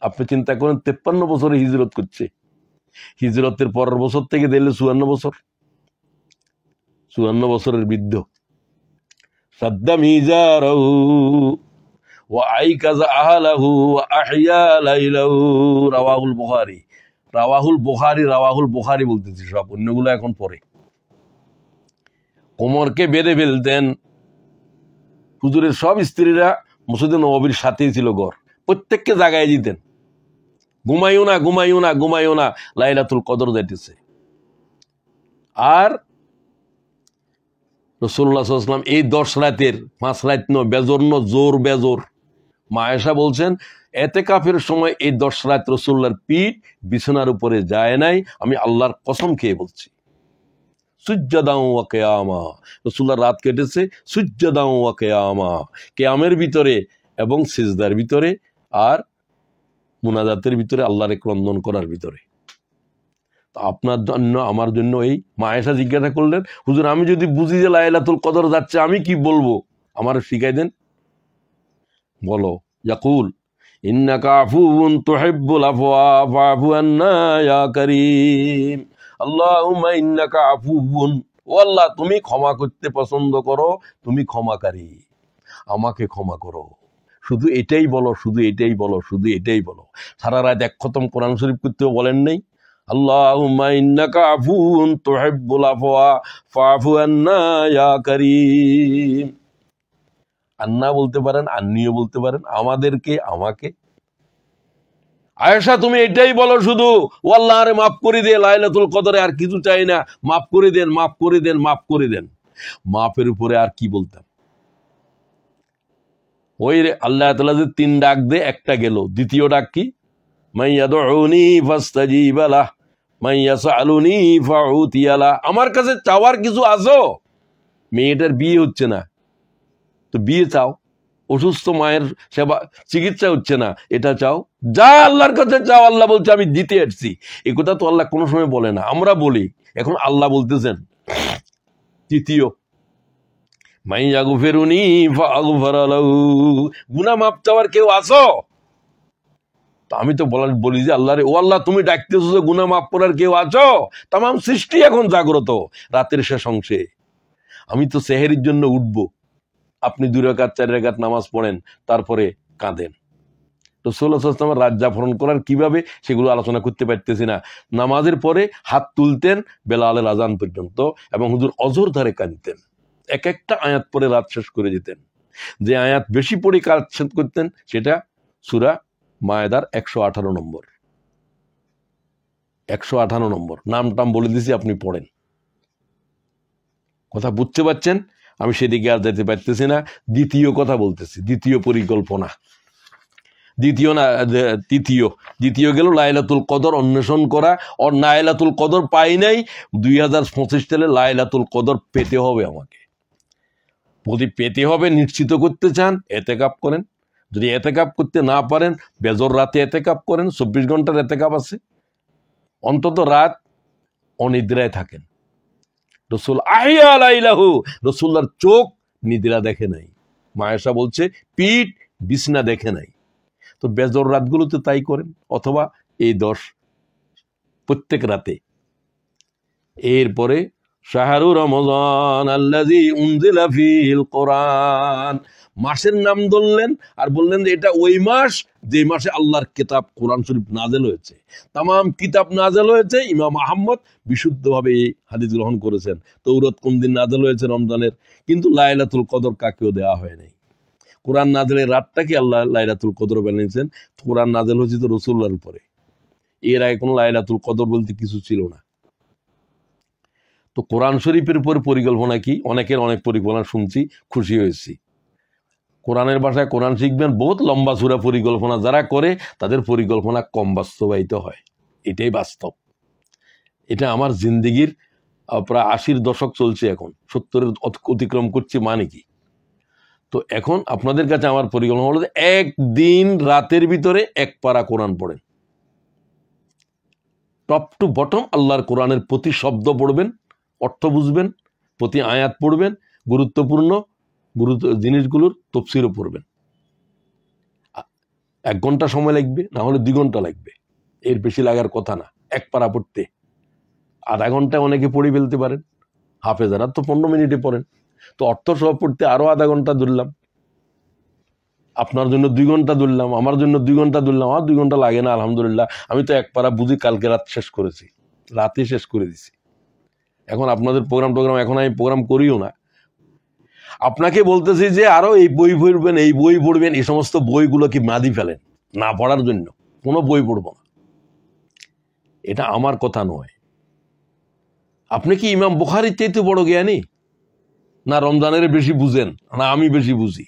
আপনি চিন্তা করেন, 53 বছরে হিজরত করছে, হিজরতের পরের বছর থেকে দিলে 54 বছর, 54 বছরের বৃদ্ধ। রাওয়াহুল বুখারী বলতেছি, সব অন্যগুলো এখন পরে। কোমরকে বেঁধে ফেলতেন। হুজুরের সব স্ত্রীরা মসজিদে নববীর সাথেই ছিল ঘর, প্রত্যেককে জাগায় দিতেন, ঘুমাইও না ঘুমাইও না ঘুমাইও না, লাইলাতুল কদর যাইতেছে। আর রাসূলুল্লাহ সাল্লাল্লাহু আলাইহি ওয়াসাল্লাম এই 10 রাতের 5 রাত নয়, বেজর ন জোর বেজর, মা আয়েশা বলছেন এতেকাফের সময় এই 10 রাত রাসূলুল্লাহর পিঠ বিছানার উপরে যায় নাই, আমি আল্লাহর কসম খেয়ে বলছি। সুজ্জাদাও ওয়া কিয়ামা, রাসূলুল্লাহ রাত কেটেছে সুজ্জাদাও ওয়া কিয়ামা, কিয়ামের ভিতরে এবং সিজদার ভিতরে আর মুনাজাতের ভিতরে, আল্লাহর ক্রন্দন করার ভিতরে। আপনার জন্য আমার জন্য এই মা আয়েশা জিজ্ঞাসা করলেন, হুজুর আমি যদি বুঝি যে লাইলাতুল কদর যাচ্ছে আমি কি বলবো, আমার শিখাই দেন। বলো, ইয়াকুল ইন্নাকা আফুউন তুহিব্বুল আফওয়া ফাআফু আন্না ইয়া কারীম, আল্লাহুম্মা ইন্নাকা আফুউন, ও আল্লাহ তুমি ক্ষমা করতে পছন্দ করো, তুমি ক্ষমাকারী, আমাকে ক্ষমা করো। শুধু এটাই বলো, শুধু এটাই বলো, শুধু এটাই বলো। সারা রাত এক খতম কোরআন শরীফ করতেও বলেন নাই, আল্লাহুম্মা ইন্নাকা আফুউন তুহিব্বুল আফওয়া ফাআফু আন্না ইয়া কারীম। আন্না বলতে পারেন, আন্নিও বলতে পারেন, আমাদেরকে, আমাকে। আয়েশা তুমি এটাই বলো শুধু, ও আল্লাহ আরে মাফ করে দে, লাইলাতুল কদরে আর কিছু চাই না, মাফ করে দেন, মাফ করে দেন, মাফ করে দেন। মাফের উপরে আর কি বলতাম? ওই আল্লাহ তাআলা যে 3 ডাক দে, একটা গেল, দ্বিতীয় ডাক কি? মাইয়াদউনি ফাস্তাজিব লাহ, মাইয়াসআলুনি ফাউতিয়া লাহ। আমার কাছে চাওয়ার কিছু আছো? মেয়েটার বিয়ে হচ্ছে না, তো বিয়ে চাও। অসুস্থ মায়ের সেবা চিকিৎসা হচ্ছে না, এটা চাও। যা আল্লাহর কাছে চাও, আল্লাহ বলছে আমি দিতে আসছি। এই কথা তো আল্লাহ কোনো সময় বলে না, আমরা বলি, এখন আল্লাহ বলতেছেন। তৃতীয়, মাইয়া গুফিরুনি ফাগফির লাহু, গুনাহ মাফ চাওয়ার কেউ আছো? তো আমি তো বলি যে আল্লাহ রে, ও আল্লাহ তুমি ডাকতেছো যে গুনাহ মাফ করার কেউ আছো? তামাম সৃষ্টি এখন জাগ্রত রাতের শেষ অংশে। আমি তো সেহেরির জন্য উঠবো, আপনি 2 রাকাত 4 রাকাত নামাজ পড়েন, তারপরে কাঁদেন। রাসূলুল্লাহ সাল্লাল্লাহু আলাইহি ওয়াসাল্লাম রাত জাফরন করার কিভাবে, সেগুলো আলোচনা করতে পারতেছি না। নামাজের পরে হাত তুলতেন বেলালের আজান পর্যন্ত, এবং হুজুর অজর ধারে কাঁদতেন, এক একটা আয়াত পরে রাত শেষ করে দিতেন। যে আয়াত বেশি পড়ে কাজ শেষ করতেন সেটা সূরা মায়েদার 118 নম্বর, 118 নম্বর। নাম বলে দিছি, আপনি পড়েন। কথা বুঝতে পারছেন? আমি সেদিকে আর যেতে পারতেছি না। দ্বিতীয় কথা বলতেছি, দ্বিতীয় পরিকল্পনা, দ্বিতীয় গেল লাইলাতুল কদর অন্বেষণ করা। আর লাইলাতুল কদর পাই নাই, 2025 সালে লাইলাতুল কদর পেতে হবে আমাকে। যদি পেতে হবে, নিশ্চিত করতে চান, এতেকাপ করেন। যদি এতেকাপ করতে না পারেন, বেজর রাতে এতেকাপ করেন, 24 ঘন্টার এতেকাপ আছে। অন্তত রাত অনিদ্রায় থাকেন। রসুল আহিয়া লাইলাহু, রসুল্লাহর চোখ নিদ্রা দেখে নাই। মা আয়েশা বলছে পিঠ বিছনা দেখে নাই। তো বেজর রাতগুলোতে তাই করেন, অথবা এই 10 প্রত্যেক রাতে। এরপরে শাহরু রমজান আল্লাযী উনজিলা ফীহিল কোরআন, মাসের নাম ধরলেন আর বললেন যে এটা ওই মাস যে মাসে আল্লাহর কিতাব কোরআন শরীফ নাযিল হয়েছে। তামাম কিতাব নাযিল হয়েছে। ইমাম আহমদ বিশুদ্ধভাবে এই হাদিস গ্রহণ করেছেন। তৌরাত কোন দিন নাযিল হয়েছে? রমজানের। কিন্তু লাইলাতুল কদর কাকেও দেওয়া হয় নাই। কোরআন নাযিলের রাতটাকে আল্লাহ লাইলাতুল কদর বানিয়েছেন। কোরআন নাযিল হয়েছে তো রাসূলুল্লাহর উপরে, এর আগে কোনো লাইলাতুল কদর বলতে কিছু ছিল না। তো কোরআন শরীফের উপর পরিকল্পনা কি? অনেকের অনেক পরিকল্পনা শুনছি, খুশি হয়েছি। কোরআনের ভাষায় কোরআন শিখবেন, বহুত লম্বা চূড়া পরিকল্পনা যারা করে তাদের পরিকল্পনা কম বাস্তবায়িত হয়, এটাই বাস্তব। এটা আমার জিন্দিগির প্রায় 80-র দশক চলছে, এখন 70-এর অতিক্রম করছি, মানে কি। তো এখন আপনাদের কাছে আমার পরিকল্পনা হলো যে একদিন রাতের ভিতরে 1 পারা কোরআন পড়েন, টপ টু বটম আল্লাহর কোরআনের প্রতি শব্দ পড়বেন, অর্থ বুঝবেন, প্রতি আয়াত পড়বেন, গুরুত্বপূর্ণ জিনিসগুলোর তফসিরও পড়বেন। 1 ঘন্টা সময় লাগবে, না হলে 2 ঘন্টা লাগবে, এর বেশি লাগার কথা না 1 পারা পড়তে। আধা ঘন্টায় অনেকে পড়ে ফেলতে পারেন, হাফেজারা তো 15 মিনিটে পড়েন। তো অর্থ সহ পড়তে আরো আধা ঘন্টা ধরলাম, আপনার জন্য 2 ঘন্টা ধরলাম, আমার জন্য 2 ঘন্টা ধরলাম। আমার 2 ঘন্টা লাগে না, আলহামদুলিল্লাহ। আমি তো 1 পারা বুঝি কালকে রাত শেষ করেছি, রাতে শেষ করে দিছি। এখন আপনাদের প্রোগ্রাম এখন আমি প্রোগ্রাম করিও না। আপনাকে বলতেছি যে আরো এই বই পড়বেন, এই বই পড়বেন, এই সমস্ত বইগুলো কি মাদি ফেলেন না পড়ার জন্য, কোনো বই পড়ব না, এটা আমার কথা নয়। আপনি কি ইমাম বুখারীর চাইতে বড় জ্ঞানী, না রমজানের বেশি বুঝেন, না আমি বেশি বুঝি?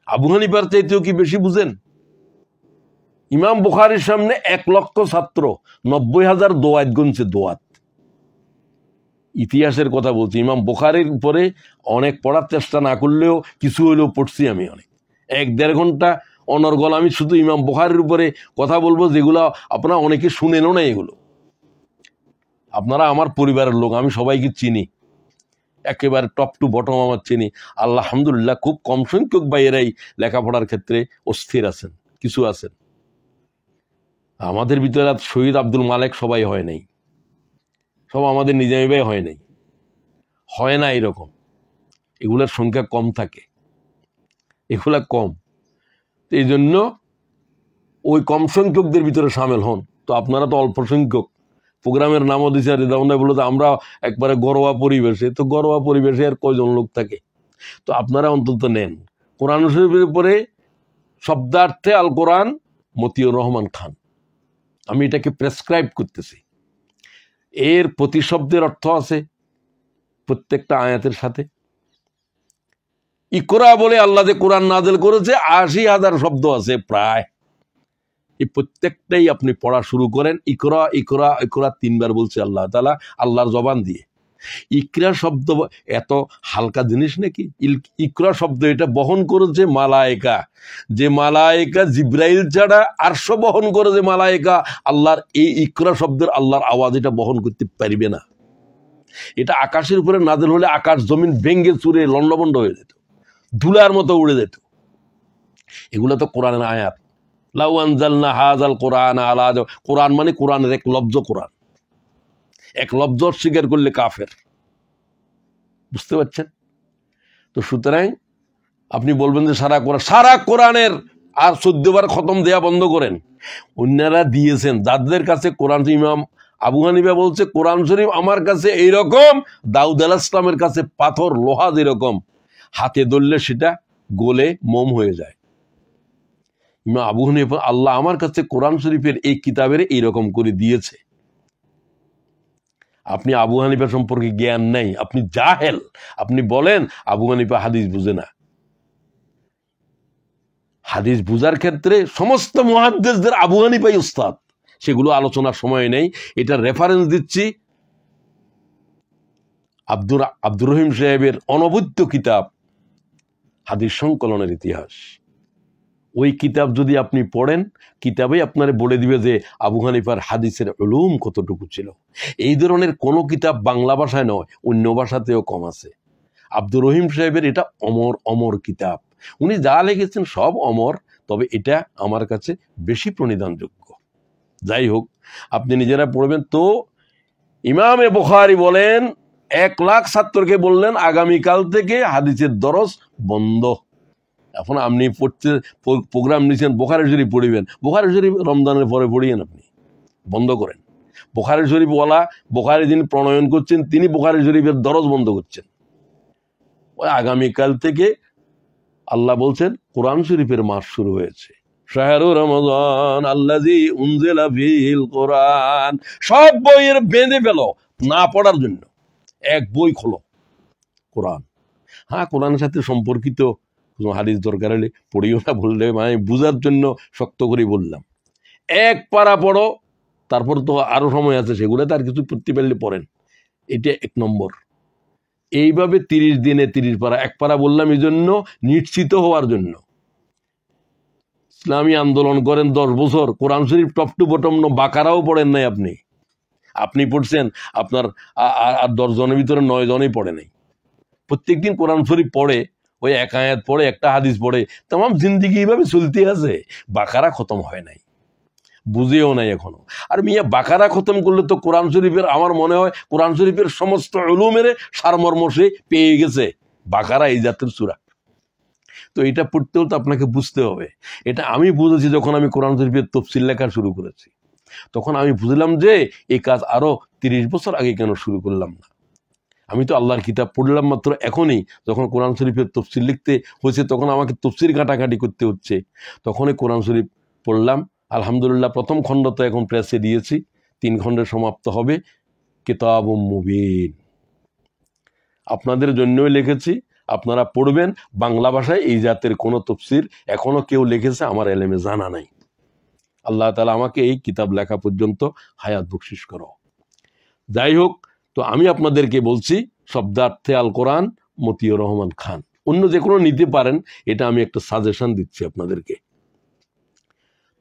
আবু হানিফার চাইতেও কি বেশি বুঝেন? ইমাম বুখারীর সামনে 1,00,000 ছাত্র 90,000 দোয়াত গুনছে, দোয়াত। ইতিহাসের কথা বলছি, ইমাম বুখারীর উপরে অনেক পড়ার চেষ্টা না করলেও কিছু হইলেও পড়ছি আমি, অনেক 1-1.5 ঘন্টা অনর্গল আমি শুধু ইমাম বুখারীর উপরে কথা বলবো, যেগুলো আপনারা অনেকে শুনেনও না। এগুলো আপনারা আমার পরিবারের লোক, আমি সবাইকে চিনি, একেবারে টপ টু বটম আমার চিনি। আলহামদুলিল্লাহ, খুব কম সংখ্যক ভাইয়েরাই লেখাপড়ার ক্ষেত্রে অস্থির আছেন, কিছু আছেন। আমাদের ভিতরে শহীদ আব্দুল মালেক সবাই হয় নাই, সব আমাদের নিজামী ভাই হয় নাই, হয় না এরকম। এগুলোর সংখ্যা কম থাকে, এগুলা কম। এই জন্য ওই কম সংখ্যকদের ভিতরে সামিল হন। তো আপনারা তো অল্প সংখ্যক, প্রোগ্রামের নামও দিচ্ছে রেদাউন্ডা বলে, আমরা একবারে ঘরোয়া পরিবেশে, তো ঘরোয়া পরিবেশে আর কয়জন লোক থাকে? তো আপনারা অন্তত নেন। কোরআন শরীফের উপরে শব্দার্থে আল কোরআন, মতিউর রহমান খান, আমি এটাকে প্রেসক্রাইব করতেছি। এর প্রতিশব্দের অর্থ আছে প্রত্যেকটা আয়াতের সাথে। ইকরা বলে আল্লাহ যে কোরআন নাযিল করেছে 80,000 শব্দ আছে প্রায়। এই প্রত্যেকটাই আপনি পড়া শুরু করেন, ইকরা ইকরা ইকরা 3 বার বলছে আল্লাহ তাআলা আল্লাহর জবান দিয়ে। ইকরা শব্দ এত হালকা জিনিস নাকি? ইকরা শব্দ এটা বহন করেছে মালায়েকা, যে মালায়েকা জিব্রাইল ছাড়া আরশ বহন করে, যে মালায়েকা আল্লাহর এই ইকরা শব্দের আল্লাহর আওয়াজ এটা বহন করতে পারবে না। এটা আকাশের উপরে নাযিল হলে আকাশ জমিন ভেঙ্গে চুরে লন্ডভন্ড হয়ে যেত, ধুলার মতো উড়ে যেত। এগুলো তো কোরআনের আয়াত। লাউ আনজালনা হাযাল কোরআন আলা, কোরআন মানে কোরআনের এক লফজ, কোরআন এক লফজ স্বীকার করলে কাফের, বুঝতে পারছেন? তো সুতরাং আপনি বলবেন যে সারা কোরআনের আর 14 বার খতম দেয়া বন্ধ করেন। অন্যরা দিয়েছেন, যাদের কাছে কোরআন, ইমাম আবু হানিফা বলছে কোরআন শরীফ আমার কাছে এইরকম দাউদ আলাইহিস সালামের কাছে পাথর, লোহা যেরকম, হাতে ধরলে সেটা গলে মোম হয়ে যায়। ইমাম আবু হানিফা, আল্লাহ আমার কাছে কোরআন শরীফের এই কিতাবের এইরকম করে দিয়েছে। আপনি আবু হানিফা সম্পর্কে জ্ঞান নাই, আপনি জাহেল। আপনি বলেন আবু হানিফা হাদিস বুঝে না। হাদিস বুঝার ক্ষেত্রে সমস্ত মুহাদ্দিসদের আবু হানিফাই উস্তাদ, সেগুলো আলোচনার সময় নেই। এটা রেফারেন্স দিচ্ছি আব্দুর রহিম সাহেবের অনবদ্য কিতাব হাদিস সংকলনের ইতিহাস। ওই কিতাব যদি আপনি পড়েন, কিতাবেই আপনারে বলে দিবে যে আবু হানিফার হাদিসের উলুম কতটুকু ছিল। এই ধরনের কোনো কিতাব বাংলা ভাষায় নয়, অন্য ভাষাতেও কম আছে। আব্দুর রহিম সাহেবের এটা অমর অমর কিতাব, উনি যা লিখেছেন সব অমর, তবে এটা আমার কাছে বেশি প্রণিধানযোগ্য। যাই হোক, আপনি নিজেরা পড়বেন। তো ইমামে বুখারী বলেন 1,00,000 ছাত্রকে বললেন আগামীকাল থেকে হাদিসের দরস বন্ধ। এখন আপনি পড়তে প্রোগ্রাম নিয়েছেন বুখারী শরীফ পড়িবেন, বুখারী শরীফ রমজানের পরে পড়িয়েন, আপনি বন্ধ করেন। বুখারী শরীফ ওয়ালা, বুখারী যিনি প্রণয়ন করছেন তিনি বুখারী শরীফের দরজ বন্ধ করছেন। ওই আগামীকাল থেকে আল্লাহ বলছেন কোরআন শরীফের মাস শুরু হয়েছে, শাহরু রমাদান আল্লাযী উনজিলা ফীহিল কোরআন। সব বইয়ের বেঁধে ফেলো না পড়ার জন্য, এক বই খোলো কোরআন। হ্যাঁ, কোরআনের সাথে সম্পর্কিত হাদিস দরকার হলে পড়িও না, বললে মানে বুঝার জন্য শক্ত করে বললাম। এক পারা পড়ো, তারপর তো আরো সময় আছে, সেগুলো তার কিছু পড়তে পারলে পড়েন। এটা 1 নম্বর। এইভাবে 30 দিনে 30 পারা, 1 পারা বললাম এই জন্য নিশ্চিত হওয়ার জন্য। ইসলামী আন্দোলন করেন 10 বছর, কোরআন শরীফ টপ টু বটম বাকারাও পড়েন নাই আপনি পড়ছেন, আপনার আর 10 জনের ভিতরে 9 জনই পড়ে নাই। প্রত্যেকদিন কোরআন শরীফ পড়ে, ওই 1 আয়াত পড়ে, একটা হাদিস পড়ে, তাম জিন্দিগি এইভাবে চলতে আছে, বাকারা খতম হয় নাই, বুঝেও নাই এখনো। আর মিয়া বাকারা খতম করলে তো কোরআন শরীফের, আমার মনে হয় কোরআন শরীফের সমস্ত উলুমের সারমর্ম সে পেয়ে গেছে, বাকারা এই জাতের সূরা। তো এটা পড়তেও তো আপনাকে বুঝতে হবে। এটা আমি বুঝেছি যখন আমি কোরআন শরীফের তাফসীর লেখা শুরু করেছি, তখন আমি বুঝলাম যে এই কাজ আরো 30 বছর আগে কেন শুরু করলাম না। আমি তো আল্লাহর কিতাব পড়লাম মাত্র এখনই, যখন কোরআন শরীফের তফসির লিখতে হয়েছে তখন আমাকে তফসির ঘাটাঘাটি করতে হচ্ছে, তখনই কোরআন শরীফ পড়লাম। আলহামদুলিল্লাহ প্রথম খণ্ড তো এখন প্রেসে দিয়েছি, 3 খণ্ডে সমাপ্ত হবে। কিতাবুম মুবিন, আপনাদের জন্যই লিখেছি, আপনারা পড়বেন। বাংলা ভাষায় এই জাতের কোনো তফসির এখনো কেউ লিখেছে আমার এলেমে জানা নাই। আল্লাহ তাআলা আমাকে এই কিতাব লেখা পর্যন্ত হায়াত বকশিশ করো। যাই হোক, তো আমি আপনাদেরকে বলছি শব্দার্থে আল কোরআন, মতিউর রহমান খান। অন্য যে কোনো নিতে পারেন, এটা আমি একটা সাজেশন দিচ্ছি আপনাদেরকে।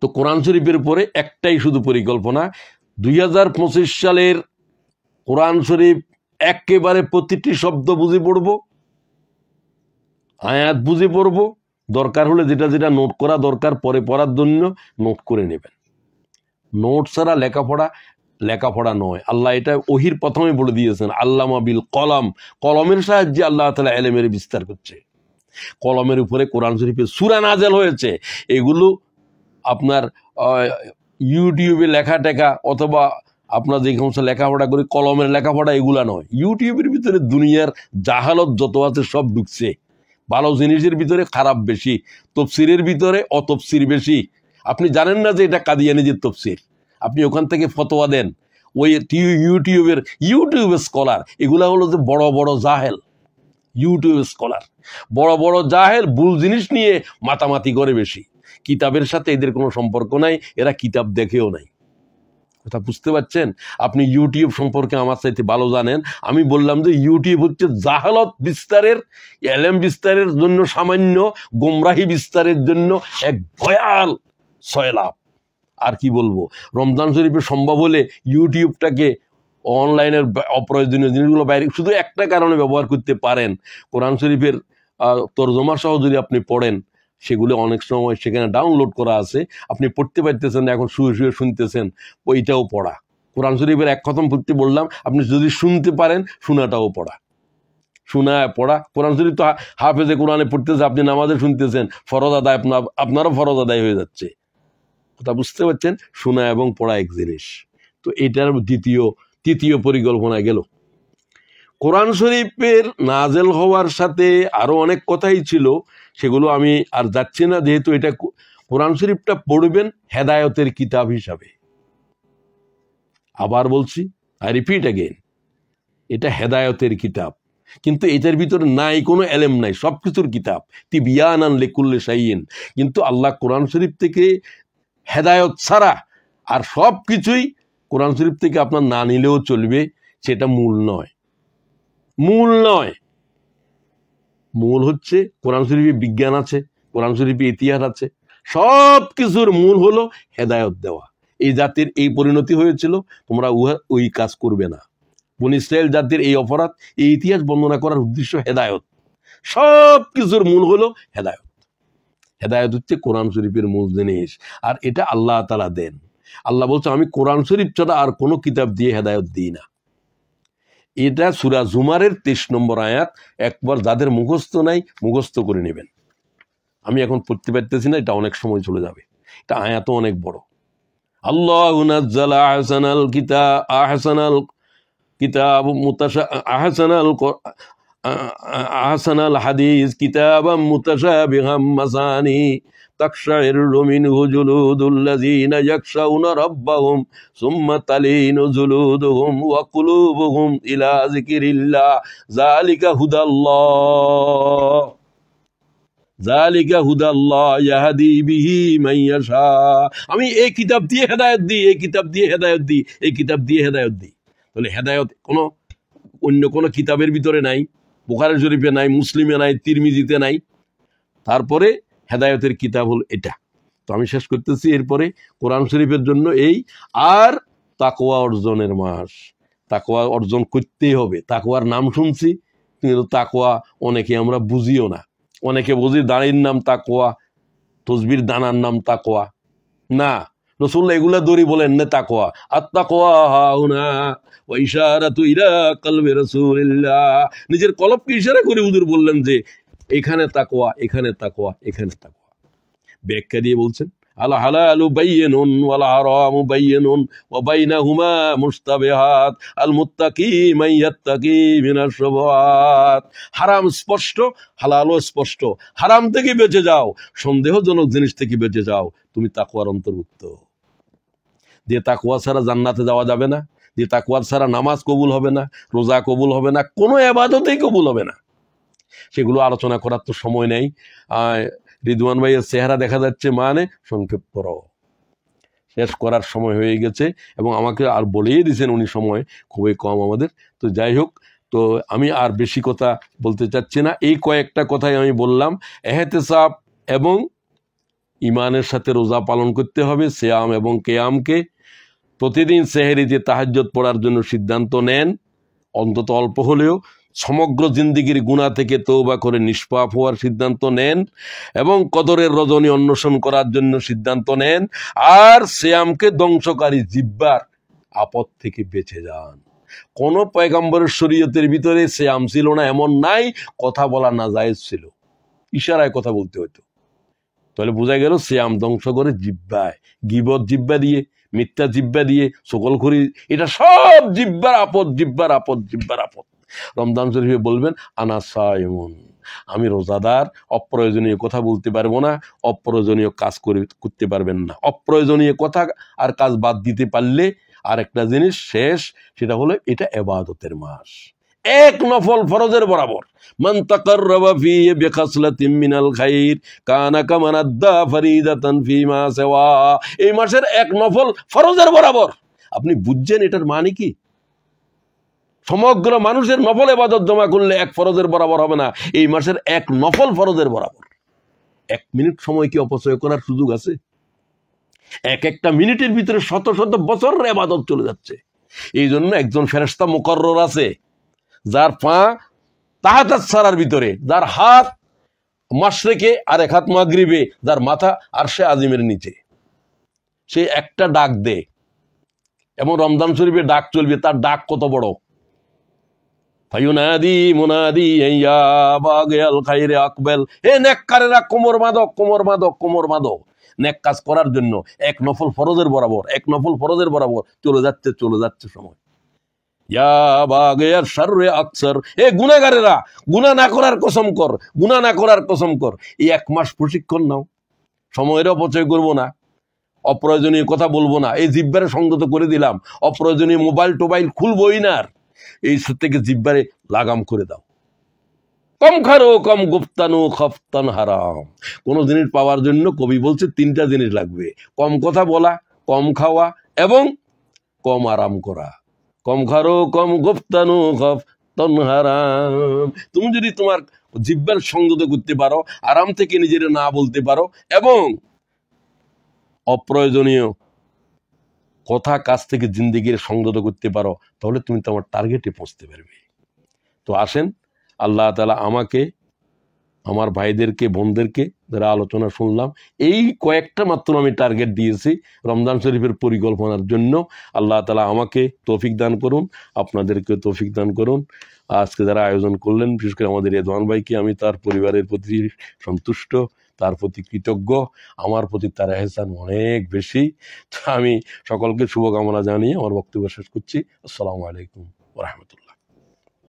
তো কোরআন শরীফের পরে একটাই শুধু পরিকল্পনা, 2025 সালের কোরআন শরীফ একেবারে প্রতিটি শব্দ বুঝে পড়ব, আয়াত বুঝে পড়ব। দরকার হলে যেটা যেটা নোট করা দরকার পরে পড়ার জন্য নোট করে নেবেন। নোট ছাড়া লেখাপড়া নয়। আল্লাহ এটা ওহির প্রথমে বলে দিয়েছেন, আল্লামা বিল কলম, কলমের সাহায্যে আল্লাহ তাআলা ইলমের বিস্তার করছে। কলমের উপরে কোরআন শরীফে সূরা নাযিল হয়েছে। এগুলো আপনার ইউটিউবে লেখা টেখা অথবা আপনার যে সমস্ত লেখাপড়া করি কলমের লেখাপড়া, এগুলা নয়। ইউটিউবের ভিতরে দুনিয়ার জাহালত যত আছে সব ঢুকছে। ভালো জিনিসের ভিতরে খারাপ বেশি, তফসিরের ভিতরে অতফসির বেশি। আপনি জানেন না যে এটা কাদিয়ানীদের তফসির, আপনি ওখান থেকে ফতোয়া দেন। ওই ইউটিউবের স্কলার, এগুলা হলো যে বড় বড় জাহেল। ইউটিউব স্কলার বড় বড় জাহেল, ভুল জিনিস নিয়ে মাতামাতি করে বেশি। কিতাবের সাথে এদের কোনো সম্পর্ক নাই, এরা কিতাব দেখেও নাই। কথা বুঝতে পারছেন? আপনি ইউটিউব সম্পর্কে আমার চাইতে ভালো জানেন। আমি বললাম যে ইউটিউব হচ্ছে জাহালত বিস্তারের, এলেম বিস্তারের জন্য সামান্য, গোমরাহি বিস্তারের জন্য এক ভয়াল সয়লাভ। আর কি বলবো, রমজান শরীফে সম্ভব হলে ইউটিউবটাকে অনলাইনের অপ্রয়োজনীয় জিনিসগুলো বাইরে শুধু একটা কারণে ব্যবহার করতে পারেন। কোরআন শরীফের তরজমা সহ যদি আপনি পড়েন, সেগুলো অনেক সময় সেখানে ডাউনলোড করা আছে, আপনি পড়তে পারতেছেন না, এখন শুয়ে শুয়ে শুনতেছেন, ওইটাও পড়া। কোরআন শরীফের এক খতম পড়তে বললাম, আপনি যদি শুনতে পারেন শোনাটাও পড়া। কোরআন শরীফ তো হাফেজে কোরআনে পড়তেছে, আপনি নামাজে শুনতেছেন, ফরজ আদায় আপনারও ফরজ আদায় হয়ে যাচ্ছে। কথা বুঝতে পারছেন? শোনা এবং পড়া এক জিনিস। তো এটার তৃতীয় পরিকল্পনা গেল। কোরআন শরীফের নাজেল হওয়ার সাথে আরো অনেক কথাই ছিল, সেগুলো আমি আর যাচ্ছি না, যেহেতু এটা কোরআন শরীফটা পড়বেন হেদায়েতের কিতাব হিসাবে। আবার বলছি, আই রিপিট অ্যাগেন, এটা হেদায়েতের কিতাব, কিন্তু এটার ভিতরে নাই কোনো এলেম নাই, সবকিছুর কিতাব, তিবিয়ানান লিকুল্লি শাইইন। কিন্তু আল্লাহ কোরআন শরীফ থেকে হেদায়েত ছাড়া আর সব কিছুই কোরআন শরীফ থেকে আপনার না নিলেও চলবে, সেটা মূল নয়। মূল হচ্ছে কোরআন শরীফে বিজ্ঞান আছে, কোরআন শরীফে ইতিহাস আছে, সব কিছুর মূল হলো হেদায়েত দেওয়া। এই জাতির এই পরিণতি হয়েছিল, তোমরা ওই কাজ করবে না। বনী ইসরাইল জাতির এই অপরাধ, এই ইতিহাস বর্ণনা করার উদ্দেশ্য হেদায়েত। সব কিছুর মূল হলো হেদায়েত। হেদায়েত হচ্ছে কোরআন শরীফের মূল জিনিস, আর এটা আল্লাহ তাআলা দেন। আল্লাহ বলছে, আমি কোরআন শরীফ ছাড়া আর কোনো কিতাব দিয়ে হেদায়েত দিই না। এটা সূরা জুমারের 23 নম্বর আয়াত। একবার যাদের মুখস্থ নাই মুখস্থ করে নেবেন। আমি এখন পড়তে পারতেছি না, এটা অনেক সময় চলে যাবে, এটা আয়াতও অনেক বড়। আল্লাহু নাজ্জালা আহসানাল হাদিস কিতাবাম মুতাশাবিহাম মাসানি তাকশাইরু মিনহু জুলুদুল্লাযীনা ইয়াখশাউনা রাব্বাহুম সুম্মা তালিনু জুলুদুহুম ওয়া কুলুবুহুম ইলা যিকিরিল্লাহ যালিকা হুদাল্লাহ ইয়াহদি বিহি মান ইয়াশা। আমি এই কিতাব দিয়ে হেদায়েত দিই, এই কিতাব দিয়ে হেদায়েত দিই, এই কিতাব দিয়ে হেদায়েত দিই। তাহলে হেদায়েত অন্য কোনো কিতাবের ভিতরে নাই, বুখারী শরীফে নাই, মুসলিমে নাই, তিরমিজিতে নাই। তারপরে হেদায়েতের কিতাব হল এটা। তো আমি শেষ করতেছি, এরপরে কোরআন শরীফের জন্য এই আর তাকওয়া অর্জনের মাস। তাকওয়া অর্জন করতেই হবে। তাকওয়ার নাম শুনছি, কিন্তু তাকওয়া অনেকে আমরা বুঝিও না। অনেকে বুঝি দাড়ির নাম তাকওয়া, তসবির দানার নাম তাকওয়া না। রাসূলুল্লাহ এগুলা দড়ি বলেন না তাকওয়া। আত-তাকওয়া হাউনা ওয়া ইশারাতু ইলা কলবি রাসূলিল্লাহ। নিজের কলবকে ইশারা করে হুজুর বললেন যে এখানে তাকওয়া, এখানে তাকওয়া, এখানে তাকওয়া। ব্যাখ্যা দিয়ে বলছেন, আল হালালু বাইয়িনুন ওয়াল হারামু বাইয়িনুন ওয়া বাইনাহুমা মুশতাবিহাত আল মুত্তাকি মান ইয়াত্তাকি মিনাশ শুবহাত। হারাম স্পষ্ট, হালালও স্পষ্ট। হারাম থেকে বেঁচে যাও, সন্দেহজনক জিনিস থেকে বেঁচে যাও, তুমি তাকওয়ার অন্তর্ভুক্ত। যে তাকওয়া ছাড়া জান্নাতে যাওয়া যাবে না, যে তাকওয়া ছাড়া নামাজ কবুল হবে না, রোজা কবুল হবে না, কোনো ইবাদতই কবুল হবে না। সেগুলো আলোচনা করার তো সময় নেই। রিদওয়ান ভাইয়ের চেহারা দেখা যাচ্ছে, মানে সংক্ষেপ করো, শেষ করার সময় হয়ে গেছে। এবং আমাকে আর বলেই দিয়েছেন উনি, সময় খুবই কম আমাদের। তো যাই হোক, তো আমি আর বেশি কথা বলতে চাচ্ছি না। এই কয়েকটা কথাই আমি বললাম। এহতেসাব এবং ইমানের সাথে রোজা পালন করতে হবে। সিয়াম এবং কিয়ামকে প্রতিদিন সেহরিতে তাহাজ্জুদ পড়ার জন্য সিদ্ধান্ত নেন, অন্তত অল্প হলেও। সমগ্র জিন্দিগির গুনাহ থেকে তওবা করে নিষ্পাপ হওয়ার সিদ্ধান্ত নেন এবং কদরের রজনী অন্বেষণ করার জন্য সিদ্ধান্ত নেন। আর সিয়ামকে ধ্বংসকারী জিহ্বার আপদ থেকে বেঁচে যান। কোন পয়গম্বরের শরীয়তের ভিতরে সিয়াম ছিল না এমন নাই, কথা বলা নাজায়েজ ছিল, ইশারায় কথা বলতে হতো। তাহলে বোঝা গেল সিয়াম ধ্বংস করে জিহ্বায়, গীবত জিহ্বা দিয়ে, মিথ্যা জিহ্বা দিয়ে, সকলখড়ি, এটা সব জিহ্বার আপদ, জিহ্বার আপদ, জিহ্বার আপদ। রমজান শরীফে বলবেন আনা সাইমুন, আমি রোজাদার, অপ্রয়োজনীয় কথা বলতে পারবো না, অপ্রয়োজনীয় কাজ করতে পারবেন না। অপ্রয়োজনীয় কথা আর কাজ বাদ দিতে পারলে আর একটা জিনিস শেষ, সেটা হলো এটা ইবাদতের মাস, এক নফল ফরজের বরাবর। মান তাকাররাবা ফিহি বিখাসলাতিন মিনাল খাইর কানা কামান আদ্দা ফরিদাতান ফিমা সিওয়া। এই মাসের এক নফল ফরজের বরাবর। আপনি বুঝছেন এটার মানে কি? সমগ্র মানুষের নফল ইবাদত জমা করলে এক ফরজের বরাবর হবে না, এই মাসের এক নফল ফরজের বরাবর। এক মিনিট সময় কি অপচয় করার সুযোগ আছে? এক একটা মিনিটের ভিতরে শত শত বছরের ইবাদত চলে যাচ্ছে। এই জন্য একজন ফেরেশতা মুকরর আছে, যার পা তাহাতাত সারার ভিতরে, যার হাত মাশরিকে আর এক হাত মাগরিবে, যার মাথা আরশে আজিমের নিচে। সে একটা ডাক দে, এবং রমজান শরীফে ডাক চলবে, তার ডাক কত বড়! ফায়ুনাদি মুনাদি ইয়া বাগিয়াল খাইরে আকবাল, হে নেককারেরা কোমর বাঁধো, কোমর বাঁধো, কোমর বাঁধো। নেক কাজ করার জন্য এক নফল ফরজের বরাবর, এক নফল ফরজের বরাবর চলে যাচ্ছে, চলে যাচ্ছে সময়। ইয়া বাগিয়ার শাররে আকসার, হে গুনাহগারেরা, গুনাহ না করার কসম কর, গুনাহ না করার কসম কর। এই এক মাস প্রশিক্ষণ নাও, সময়ের অপচয় করবো না, অপ্রয়োজনীয় কথা বলবো না। এই জিহ্বারে সংযত করে দিলাম, অপ্রয়োজনীয় মোবাইল টোবাইল খুলবই না। এই থেকে জিহ্বারে লাগাম করে দাও। কম খারো কম গুপ্তানু খফতান হারাম। কোন জিনিস পাওয়ার জন্য কবি বলছে তিনটা জিনিস লাগবে: কম কথা বলা, কম খাওয়া এবং কম আরাম করা। কম খারো কম গুপ্তানু খফতান হারাম। তুমি যদি তোমার জিহ্বার সংযত করতে পারো, আরাম থেকে নিজের না বলতে পারো এবং অপ্রয়োজনীয় কথা কাজ থেকে জিন্দেগির সংযত করতে পারো, তাহলে তুমি তোমার টার্গেটে পৌঁছতে পারবে। তো আসেন, আল্লাহ তাআলা আমাকে, আমার ভাইদেরকে, বোনদেরকে, যারা আলোচনা শুনলাম, এই কয়েকটা মাত্র আমি টার্গেট দিয়েছি রমজান শরীফের পরিকল্পনার জন্য। আল্লাহ তাআলা আমাকে তৌফিক দান করুন, আপনাদেরকে তৌফিক দান করুন। আজকে যারা আয়োজন করলেন, বিশেষ করে আমাদের রেদওয়ান ভাইকে, আমি তার পরিবারের প্রতি সন্তুষ্ট, তার প্রতি কৃতজ্ঞ। আমার প্রতি তার এহসান অনেক বেশি। তো আমি সকলকে শুভকামনা জানিয়ে আমার বক্তব্য শেষ করছি। আসসালামু আলাইকুম ওয়া রাহমাতুল্লাহ।